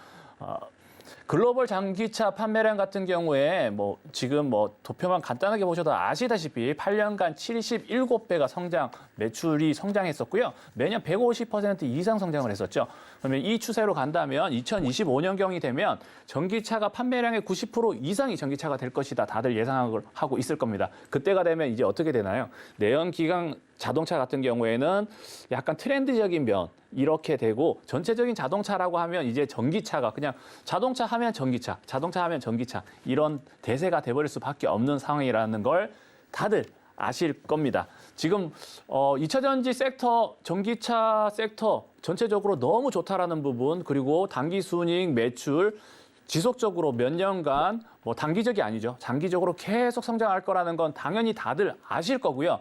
글로벌 전기차 판매량 같은 경우에 뭐 지금 뭐 도표만 간단하게 보셔도 아시다시피 8년간 77배가 매출이 성장했었고요. 매년 150% 이상 성장을 했었죠. 그러면 이 추세로 간다면 2025년경이 되면 전기차가 판매량의 90% 이상이 전기차가 될 것이다. 다들 예상하고 있을 겁니다. 그때가 되면 이제 어떻게 되나요? 내연기관 자동차 같은 경우에는 약간 트렌드적인 면 이렇게 되고 전체적인 자동차라고 하면 이제 전기차가 그냥 자동차 하면 전기차, 자동차 하면 전기차 이런 대세가 돼버릴 수밖에 없는 상황이라는 걸 다들 아실 겁니다. 지금 2차 전지 섹터, 전기차 섹터 전체적으로 너무 좋다라는 부분 그리고 단기 순이익 매출 지속적으로 몇 년간 뭐 단기적이 아니죠. 장기적으로 계속 성장할 거라는 건 당연히 다들 아실 거고요.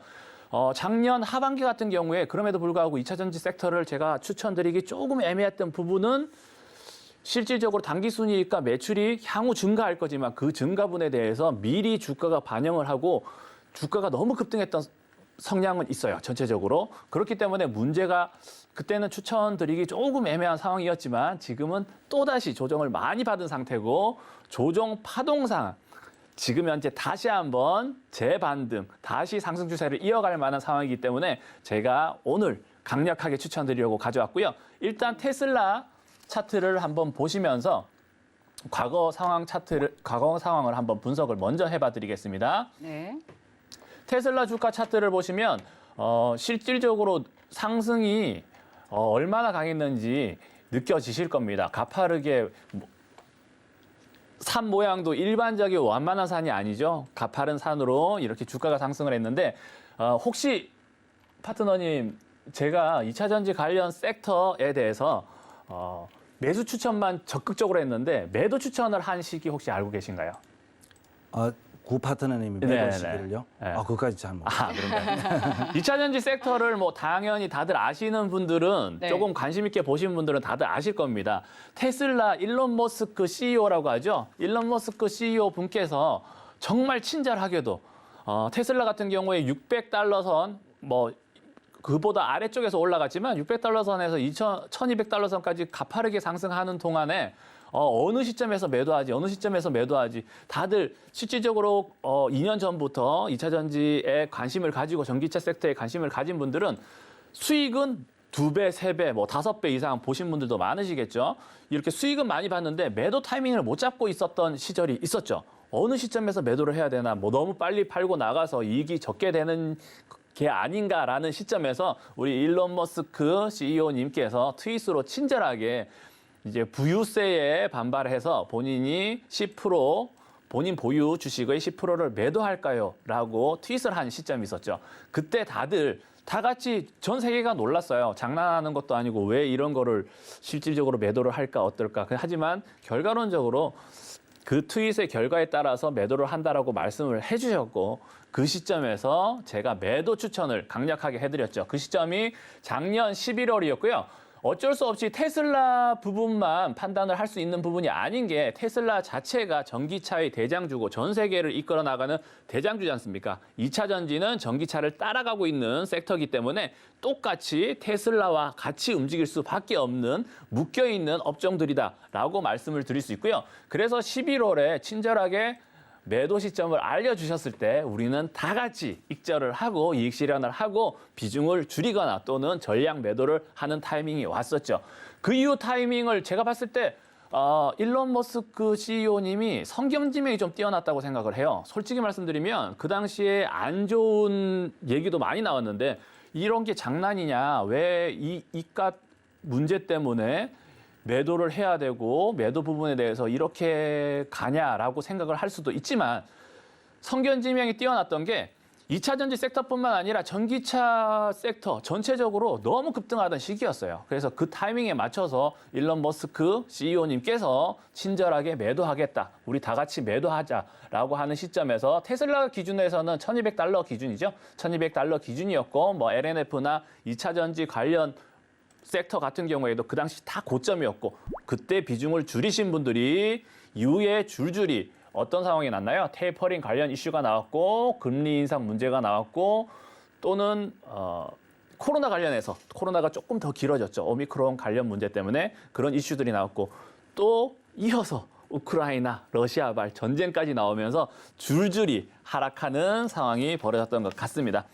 작년 하반기 같은 경우에 그럼에도 불구하고 2차 전지 섹터를 제가 추천드리기 조금 애매했던 부분은 실질적으로 단기 순이익과 매출이 향후 증가할 거지만 그 증가분에 대해서 미리 주가가 반영을 하고 주가가 너무 급등했던 성향은 있어요. 전체적으로. 그렇기 때문에 문제가 그때는 추천드리기 조금 애매한 상황이었지만 지금은 또다시 조정을 많이 받은 상태고 조정 파동상 지금 현재 다시 한번 재반등, 다시 상승 추세를 이어갈 만한 상황이기 때문에 제가 오늘 강력하게 추천드리려고 가져왔고요. 일단 테슬라 차트를 한번 보시면서 과거 상황을 한번 분석을 먼저 해봐 드리겠습니다.
네.
테슬라 주가 차트를 보시면 실질적으로 상승이 얼마나 강했는지 느껴지실 겁니다. 가파르게 산 모양도 일반적인 완만한 산이 아니죠. 가파른 산으로 이렇게 주가가 상승을 했는데 혹시 파트너님 제가 2차 전지 관련 섹터에 대해서 매수 추천만 적극적으로 했는데 매도 추천을 한 시기 혹시 알고 계신가요?
구 파트너님이
네네.
매도 시기를요?
네.
그것까지 잘 모르겠어요.
그런가요? 2차 전지 섹터를 뭐 당연히 다들 아시는 분들은
네.
조금 관심 있게 보신 분들은 다들 아실 겁니다. 테슬라 일론 머스크 CEO라고 하죠. 일론 머스크 CEO 분께서 정말 친절하게도 테슬라 같은 경우에 600달러 선 뭐 그보다 아래쪽에서 올라갔지만 600달러 선에서 1200달러 선까지 가파르게 상승하는 동안에 어느 시점에서 매도하지, 어느 시점에서 매도하지. 다들 실질적으로 2년 전부터 2차 전지에 관심을 가지고 전기차 섹터에 관심을 가진 분들은 수익은 2배, 3배, 뭐 5배 이상 보신 분들도 많으시겠죠. 이렇게 수익은 많이 봤는데 매도 타이밍을 못 잡고 있었던 시절이 있었죠. 어느 시점에서 매도를 해야 되나, 뭐 너무 빨리 팔고 나가서 이익이 적게 되는 게 아닌가라는 시점에서 우리 일론 머스크 CEO님께서 트윗으로 친절하게 이제 부유세에 반발해서 본인이 10% 본인 보유 주식의 10%를 매도할까요? 라고 트윗을 한 시점이 있었죠. 그때 다들 다 같이 전 세계가 놀랐어요. 장난하는 것도 아니고 왜 이런 거를 실질적으로 매도를 할까 어떨까. 하지만 결과론적으로 그 트윗의 결과에 따라서 매도를 한다라고 말씀을 해주셨고 그 시점에서 제가 매도 추천을 강력하게 해드렸죠. 그 시점이 작년 11월이었고요. 어쩔 수 없이 테슬라 부분만 판단을 할 수 있는 부분이 아닌 게 테슬라 자체가 전기차의 대장주고 전 세계를 이끌어 나가는 대장주지 않습니까? 2차 전지는 전기차를 따라가고 있는 섹터이기 때문에 똑같이 테슬라와 같이 움직일 수밖에 없는 묶여있는 업종들이다라고 말씀을 드릴 수 있고요. 그래서 11월에 친절하게 매도 시점을 알려주셨을 때 우리는 다 같이 익절을 하고 이익 실현을 하고 비중을 줄이거나 또는 전량 매도를 하는 타이밍이 왔었죠. 그 이후 타이밍을 제가 봤을 때 일론 머스크 CEO님이 성경지명이 좀 뛰어났다고 생각을 해요. 솔직히 말씀드리면 그 당시에 안 좋은 얘기도 많이 나왔는데 이런 게 장난이냐, 왜 이 이깟 문제 때문에 매도를 해야 되고 매도 부분에 대해서 이렇게 가냐라고 생각을 할 수도 있지만 성견지명이 뛰어났던 게 2차 전지 섹터뿐만 아니라 전기차 섹터 전체적으로 너무 급등하던 시기였어요. 그래서 그 타이밍에 맞춰서 일론 머스크 CEO님께서 친절하게 매도하겠다. 우리 다 같이 매도하자라고 하는 시점에서 테슬라 기준에서는 1200달러 기준이죠. 1200달러 기준이었고 뭐 LNF나 2차 전지 관련 섹터 같은 경우에도 그 당시 다 고점이었고 그때 비중을 줄이신 분들이 이후에 줄줄이 어떤 상황이 났나요? 테이퍼링 관련 이슈가 나왔고 금리 인상 문제가 나왔고 또는 코로나 관련해서 코로나가 조금 더 길어졌죠. 오미크론 관련 문제 때문에 그런 이슈들이 나왔고 또 이어서 우크라이나, 러시아발 전쟁까지 나오면서 줄줄이 하락하는 상황이 벌어졌던 것 같습니다.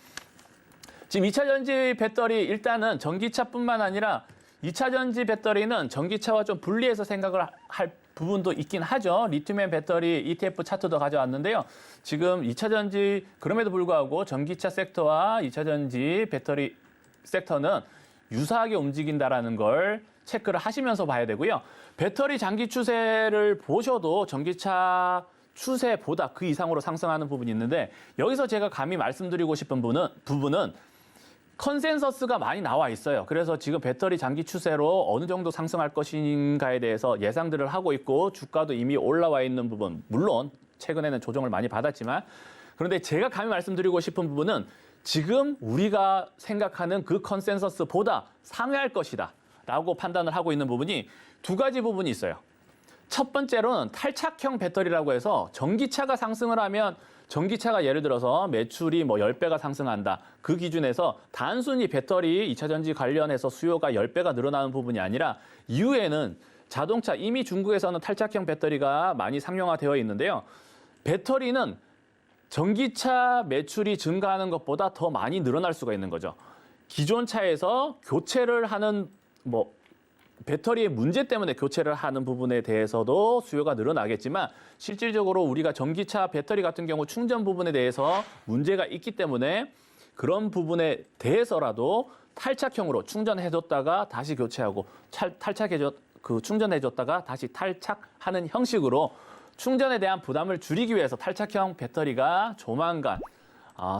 지금 2차 전지 배터리 일단은 전기차뿐만 아니라 2차 전지 배터리는 전기차와 좀 분리해서 생각을 할 부분도 있긴 하죠. 리튬이온 배터리 ETF 차트도 가져왔는데요. 지금 2차 전지 그럼에도 불구하고 전기차 섹터와 2차 전지 배터리 섹터는 유사하게 움직인다라는 걸 체크를 하시면서 봐야 되고요. 배터리 장기 추세를 보셔도 전기차 추세보다 그 이상으로 상승하는 부분이 있는데 여기서 제가 감히 말씀드리고 싶은 부분은 컨센서스가 많이 나와 있어요. 그래서 지금 배터리 장기 추세로 어느 정도 상승할 것인가에 대해서 예상들을 하고 있고 주가도 이미 올라와 있는 부분, 물론 최근에는 조정을 많이 받았지만 그런데 제가 감히 말씀드리고 싶은 부분은 지금 우리가 생각하는 그 컨센서스보다 상회할 것이다 라고 판단을 하고 있는 부분이 두 가지 부분이 있어요. 첫 번째로는 탈착형 배터리라고 해서 전기차가 상승을 하면 전기차가 예를 들어서 매출이 뭐 10배가 상승한다. 그 기준에서 단순히 배터리 2차 전지 관련해서 수요가 10배가 늘어나는 부분이 아니라 이후에는 자동차 이미 중국에서는 탈착형 배터리가 많이 상용화되어 있는데요. 배터리는 전기차 매출이 증가하는 것보다 더 많이 늘어날 수가 있는 거죠. 기존 차에서 교체를 하는 배터리의 문제 때문에 교체를 하는 부분에 대해서도 수요가 늘어나겠지만 실질적으로 우리가 전기차 배터리 같은 경우 충전 부분에 대해서 문제가 있기 때문에 그런 부분에 대해서라도 탈착형으로 충전해줬다가 다시 교체하고 충전해줬다가 다시 탈착하는 형식으로 충전에 대한 부담을 줄이기 위해서 탈착형 배터리가 조만간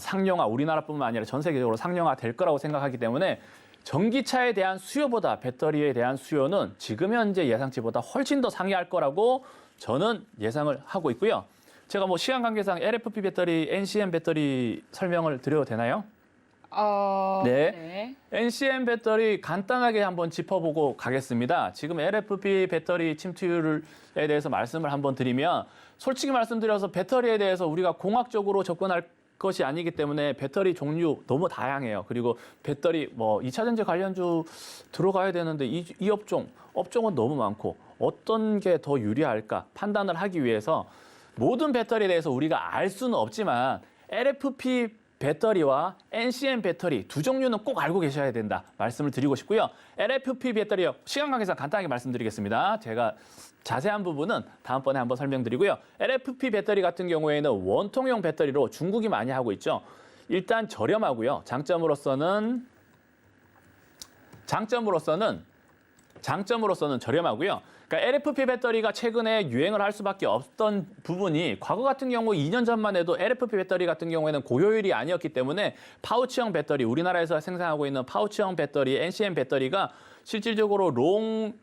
상용화, 우리나라뿐만 아니라 전 세계적으로 상용화 될 거라고 생각하기 때문에 전기차에 대한 수요보다 배터리에 대한 수요는 지금 현재 예상치보다 훨씬 더 상회할 거라고 저는 예상을 하고 있고요. 제가 시간 관계상 LFP 배터리, NCM 배터리 설명을 드려도 되나요? 네. NCM 배터리 간단하게 한번 짚어보고 가겠습니다. 지금 LFP 배터리 침투율에 대해서 말씀을 한번 드리면 솔직히 말씀드려서 배터리에 대해서 우리가 공학적으로 접근할 것이 아니기 때문에 배터리 종류 너무 다양해요. 그리고 배터리 2차 전지 관련주 들어가야 되는데 이 업종은 너무 많고 어떤 게 더 유리할까 판단을 하기 위해서 모든 배터리에 대해서 우리가 알 수는 없지만 LFP 배터리와 NCM 배터리 두 종류는 꼭 알고 계셔야 된다 말씀을 드리고 싶고요. LFP 배터리요. 시간 관계상 간단하게 말씀드리겠습니다. 제가 자세한 부분은 다음번에 한번 설명드리고요. LFP 배터리 같은 경우에는 원통형 배터리로 중국이 많이 하고 있죠. 일단 저렴하고요. 장점으로서는 저렴하고요. 그러니까 LFP 배터리가 최근에 유행을 할 수밖에 없던 부분이 과거 같은 경우 2년 전만 해도 LFP 배터리 같은 경우에는 고효율이 아니었기 때문에 파우치형 배터리, 우리나라에서 생산하고 있는 파우치형 배터리, NCM 배터리가 실질적으로 롱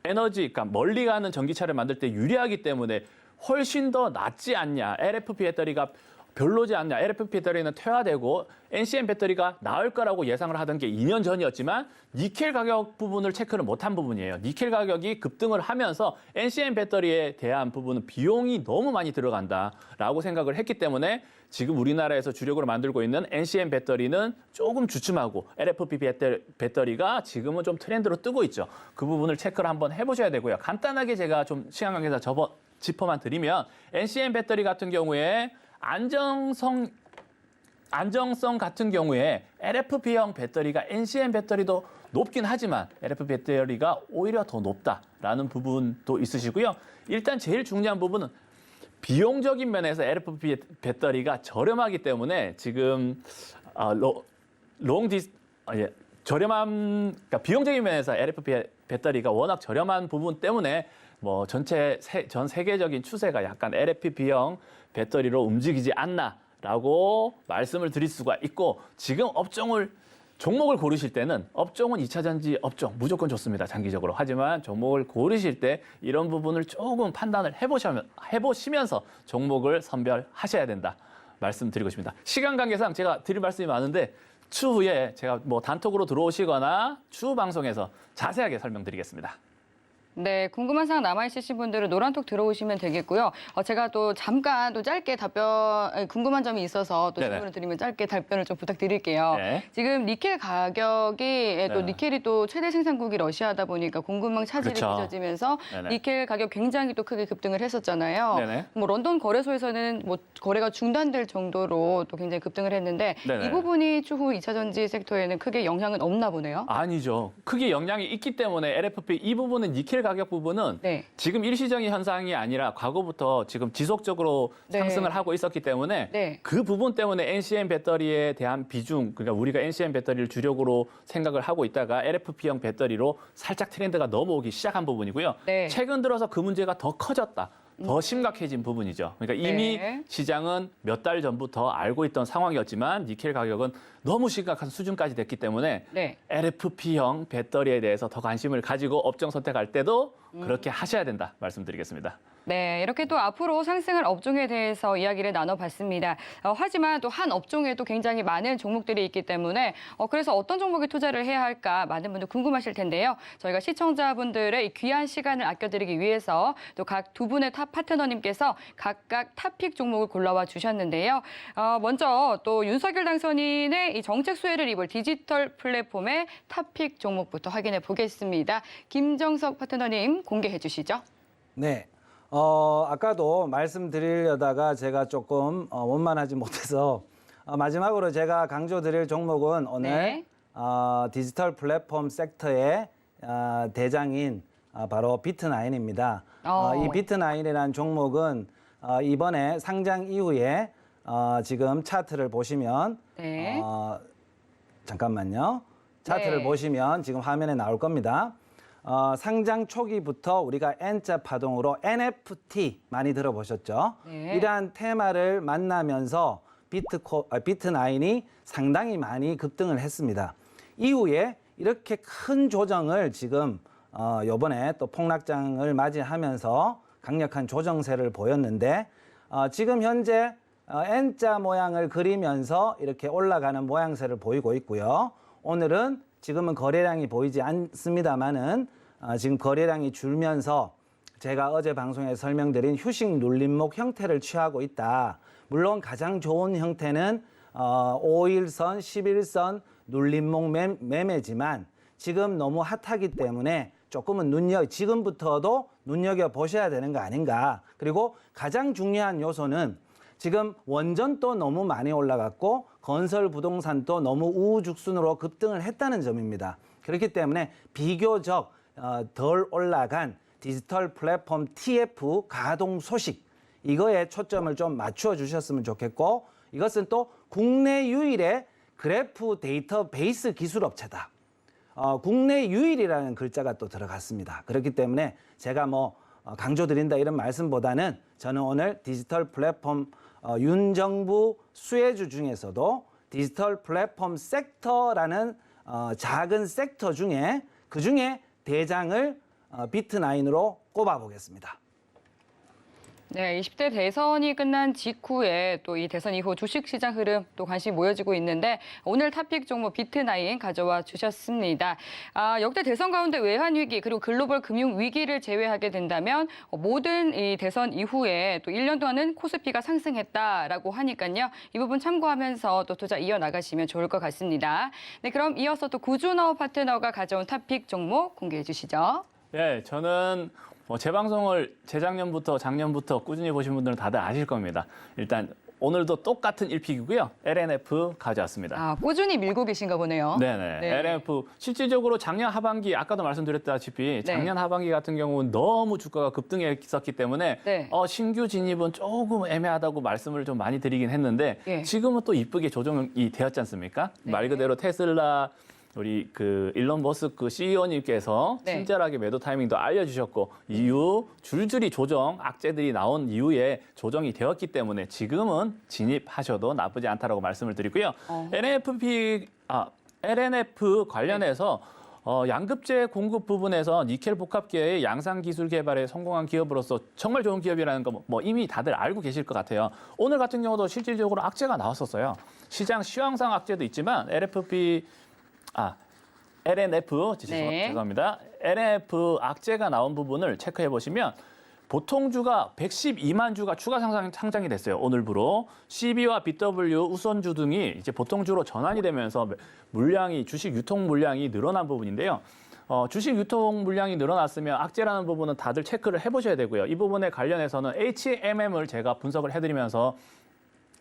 에너지, 그러니까 멀리 가는 전기차를 만들 때 유리하기 때문에 훨씬 더 낫지 않냐. LFP 배터리가 별로지 않냐. LFP 배터리는 퇴화되고 NCM 배터리가 나을 거라고 예상을 하던 게 2년 전이었지만 니켈 가격 부분을 체크를 못한 부분이에요. 니켈 가격이 급등을 하면서 NCM 배터리에 대한 부분은 비용이 너무 많이 들어간다라고 생각을 했기 때문에 지금 우리나라에서 주력으로 만들고 있는 NCM 배터리는 조금 주춤하고 LFP 배터리가 지금은 좀 트렌드로 뜨고 있죠. 그 부분을 체크를 한번 해보셔야 되고요. 간단하게 제가 좀 시간 관계상 짚어만 드리면 NCM 배터리 같은 경우에 안정성 같은 경우에 LFP형 배터리가 NCM 배터리도 높긴 하지만 LFP 배터리가 오히려 더 높다라는 부분도 있으시고요. 일단 제일 중요한 부분은 비용적인 면에서 LFP 배터리가 저렴하기 때문에 지금 그러니까 비용적인 면에서 LFP 배터리가 워낙 저렴한 부분 때문에 전 세계적인 추세가 약간 LFP형 배터리로 움직이지 않나라고 말씀을 드릴 수가 있고 지금 종목을 고르실 때는 업종은 2차 전지 업종 무조건 좋습니다. 장기적으로. 하지만 종목을 고르실 때 이런 부분을 조금 판단을 해보시면서 종목을 선별하셔야 된다. 말씀드리고 싶습니다. 시간 관계상 제가 드릴 말씀이 많은데 추후에 제가 단톡으로 들어오시거나 추후 방송에서 자세하게 설명드리겠습니다.
네, 궁금한 사항 남아있으신 분들은 노란톡 들어오시면 되겠고요. 제가 또 잠깐 또 짧게 궁금한 점이 있어서 또
네네.
질문을 드리면 짧게 답변을 좀 부탁드릴게요.
네.
지금 니켈 가격이 또
네네.
니켈이 또 최대 생산국이 러시아다 보니까 공급망 차질이
그렇죠.
빚어지면서
네네.
니켈 가격 굉장히 또 크게 급등을 했었잖아요.
네네.
뭐 런던 거래소에서는 뭐 거래가 중단될 정도로 또 굉장히 급등을 했는데
네네.
이 부분이 추후 2차 전지 섹터에는 크게 영향은 없나 보네요.
아니죠. 크게 영향이 있기 때문에 LFP 이 부분은 니켈 가격 부분은
네.
지금 일시적인 현상이 아니라 과거부터 지금 지속적으로
네.
상승을 하고 있었기 때문에
네.
그 부분 때문에 NCM 배터리에 대한 비중, 그러니까 우리가 NCM 배터리를 주력으로 생각을 하고 있다가 LFP형 배터리로 살짝 트렌드가 넘어오기 시작한 부분이고요.
네.
최근 들어서 그 문제가 더 커졌다. 더 심각해진 부분이죠. 그러니까 이미
네.
시장은 몇 달 전부터 알고 있던 상황이었지만 니켈 가격은 너무 심각한 수준까지 됐기 때문에
네.
LFP형 배터리에 대해서 더 관심을 가지고 업종 선택할 때도 그렇게 하셔야 된다 말씀드리겠습니다.
네, 이렇게 또 앞으로 상승할 업종에 대해서 이야기를 나눠봤습니다. 하지만 또 한 업종에도 굉장히 많은 종목들이 있기 때문에 그래서 어떤 종목에 투자를 해야 할까 많은 분들 궁금하실 텐데요. 저희가 시청자분들의 이 귀한 시간을 아껴드리기 위해서 또 각 두 분의 탑 파트너님께서 각각 탑픽 종목을 골라와 주셨는데요. 먼저 또 윤석열 당선인의 이 정책 수혜를 입을 디지털 플랫폼의 탑픽 종목부터 확인해 보겠습니다. 김정석 파트너님 공개해 주시죠.
네. 아까도 말씀드리려다가 제가 조금 원만하지 못해서 마지막으로 제가 강조드릴 종목은 오늘
네.
디지털 플랫폼 섹터의 대장인 바로 비트나인입니다. 이 비트나인이라는 종목은 이번에 상장 이후에 지금 차트를 보시면
네.
잠깐만요. 차트를
네.
보시면 지금 화면에 나올 겁니다. 상장 초기부터 우리가 N자 파동으로 NFT 많이 들어보셨죠?
네.
이러한 테마를 만나면서 비트나인이 상당히 많이 급등을 했습니다. 이후에 이렇게 큰 조정을 지금 이번에 또 폭락장을 맞이하면서 강력한 조정세를 보였는데 지금 현재 N자 모양을 그리면서 이렇게 올라가는 모양새를 보이고 있고요. 오늘은 지금은 거래량이 보이지 않습니다만은 지금 거래량이 줄면서 제가 어제 방송에 설명드린 휴식 눌림목 형태를 취하고 있다. 물론 가장 좋은 형태는 5일선, 11선 눌림목 매매지만 지금 너무 핫하기 때문에 조금은 지금부터도 눈여겨보셔야 되는 거 아닌가. 그리고 가장 중요한 요소는 지금 원전도 너무 많이 올라갔고 건설 부동산도 너무 우후죽순으로 급등을 했다는 점입니다. 그렇기 때문에 비교적 덜 올라간 디지털 플랫폼 TF 가동 소식 이거에 초점을 좀 맞추어 주셨으면 좋겠고 이것은 또 국내 유일의 그래프 데이터베이스 기술업체다. 국내 유일이라는 글자가 또 들어갔습니다. 그렇기 때문에 제가 강조드린다 이런 말씀보다는 저는 오늘 디지털 플랫폼 윤정부 수혜주 중에서도 디지털 플랫폼 섹터라는 작은 섹터 중에 그중에 대장을 비트나인으로 꼽아보겠습니다.
네, 20대 대선이 끝난 직후에 또 이 대선 이후 주식시장 흐름 또 관심이 모여지고 있는데 오늘 탑픽 종목 비트나인 가져와 주셨습니다. 역대 대선 가운데 외환위기 그리고 글로벌 금융위기를 제외하게 된다면 모든 이 대선 이후에 또 1년 동안은 코스피가 상승했다라고 하니까요. 이 부분 참고하면서 또 투자 이어나가시면 좋을 것 같습니다. 네, 그럼 이어서 또 구준호 파트너가 가져온 탑픽 종목 공개해 주시죠.
네, 저는 제 방송을 재작년부터 작년부터 꾸준히 보신 분들은 다들 아실 겁니다. 일단 오늘도 똑같은 1픽이고요. LNF 가져왔습니다.
꾸준히 밀고 계신가 보네요.
네네.
네.
LNF 실질적으로 작년 하반기 아까도 말씀드렸다시피 작년 하반기 같은 경우는 너무 주가가 급등했었기 때문에
네.
신규 진입은 조금 애매하다고 말씀을 좀 많이 드리긴 했는데
예.
지금은 또 이쁘게 조정이 되었지 않습니까?
네.
말 그대로 테슬라 우리 일론 머스크 CEO님께서
네.
친절하게 매도 타이밍도 알려주셨고 이후 줄줄이 조정 악재들이 나온 이후에 조정이 되었기 때문에 지금은 진입하셔도 나쁘지 않다라고 말씀을 드리고요. LNF 관련해서 양급재 공급 부분에서 니켈 복합계의 양산 기술 개발에 성공한 기업으로서 정말 좋은 기업이라는 거 이미 다들 알고 계실 것 같아요. 오늘 같은 경우도 실질적으로 악재가 나왔었어요. 시장 시황상 악재도 있지만 LNF
네.
죄송합니다. LNF 악재가 나온 부분을 체크해 보시면 보통주가 112만 주가 추가 상장이 됐어요. 오늘부로 CB와 BW, 우선주 등이 이제 보통주로 전환이 되면서 주식 유통 물량이 늘어난 부분인데요. 주식 유통 물량이 늘어났으면 악재라는 부분은 다들 체크를 해보셔야 되고요. 이 부분에 관련해서는 HMM을 제가 분석을 해드리면서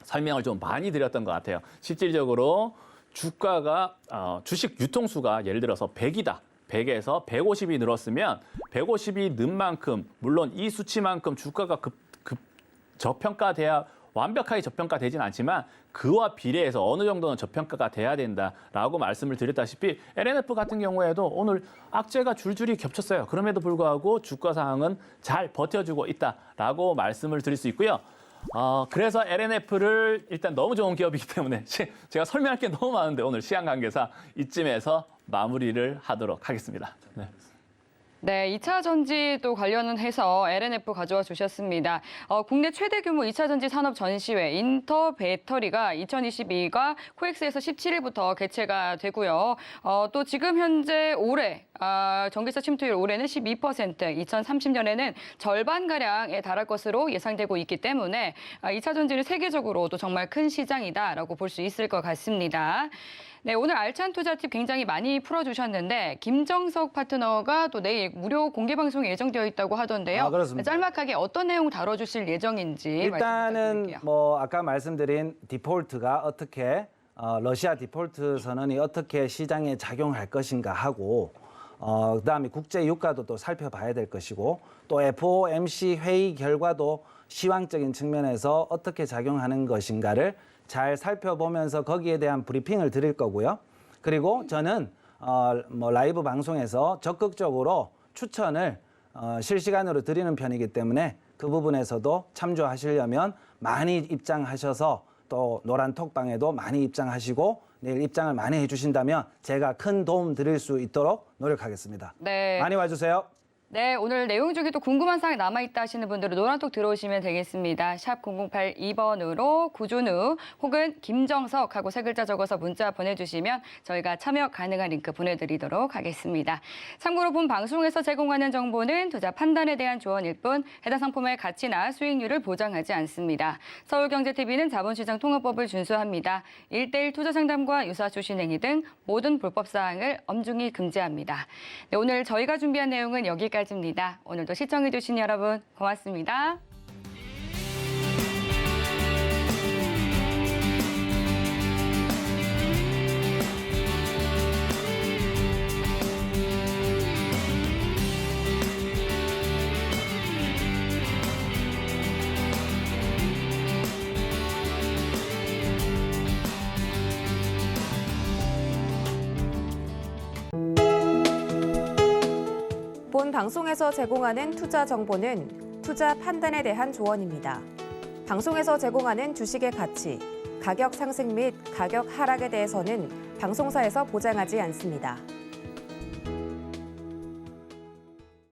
설명을 좀 많이 드렸던 것 같아요. 실질적으로 주가가 주식 유통수가 예를 들어서 100이다. 100에서 150이 늘었으면 150이 는 만큼 물론 이 수치만큼 주가가 저평가돼야 완벽하게 저평가되진 않지만 그와 비례해서 어느 정도는 저평가가 돼야 된다라고 말씀을 드렸다시피 LNF 같은 경우에도 오늘 악재가 줄줄이 겹쳤어요. 그럼에도 불구하고 주가 상황은 잘 버텨주고 있다라고 말씀을 드릴 수 있고요. 그래서 LNF를 일단 너무 좋은 기업이기 때문에 제가 설명할 게 너무 많은데 오늘 시간 관계상 이쯤에서 마무리를 하도록 하겠습니다. 네.
네, 2차 전지도 관련해서 LNF 가져와 주셨습니다. 국내 최대 규모 2차 전지 산업 전시회 인터 배터리가 2022가 코엑스에서 17일부터 개최가 되고요. 또 지금 현재 올해 전기차 침투율 올해는 12%, 2030년에는 절반가량에 달할 것으로 예상되고 있기 때문에 2차 전지는 세계적으로도 정말 큰 시장이다라고 볼 수 있을 것 같습니다. 네, 오늘 알찬 투자 팁 굉장히 많이 풀어주셨는데 김정석 파트너가 또 내일 무료 공개 방송이 예정되어 있다고 하던데요.
그렇습니다.
짤막하게 어떤 내용 다뤄주실 예정인지
일단은
말씀 부탁드릴게요.
뭐 아까 말씀드린 디폴트가 어떻게 러시아 디폴트 선언이 어떻게 시장에 작용할 것인가 하고 그다음에 국제 유가도 또 살펴봐야 될 것이고 또 FOMC 회의 결과도 시황적인 측면에서 어떻게 작용하는 것인가를 잘 살펴보면서 거기에 대한 브리핑을 드릴 거고요. 그리고 저는 라이브 방송에서 적극적으로 추천을 실시간으로 드리는 편이기 때문에 그 부분에서도 참조하시려면 많이 입장하셔서 또 노란 톡방에도 많이 입장하시고 내일 입장을 많이 해주신다면 제가 큰 도움 드릴 수 있도록 노력하겠습니다.
네.
많이 와주세요.
네, 오늘 내용 중에 또 궁금한 사항 남아있다 하시는 분들은 노란톡 들어오시면 되겠습니다. 샵 0082번으로 구준우 혹은 김정석 하고 세 글자 적어서 문자 보내주시면 저희가 참여 가능한 링크 보내드리도록 하겠습니다. 참고로 본 방송에서 제공하는 정보는 투자 판단에 대한 조언일 뿐 해당 상품의 가치나 수익률을 보장하지 않습니다. 서울경제TV는 자본시장 통화법을 준수합니다. 1:1 투자 상담과 유사 주식 행위 등 모든 불법 사항을 엄중히 금지합니다. 네, 오늘 저희가 준비한 내용은 여기까지입니다. 오늘도 시청해주신 여러분 고맙습니다.
본 방송에서 제공하는 투자 정보는 투자 판단에 대한 조언입니다. 방송에서 제공하는 주식의 가치, 가격 상승 및 가격 하락에 대해서는 방송사에서 보장하지 않습니다.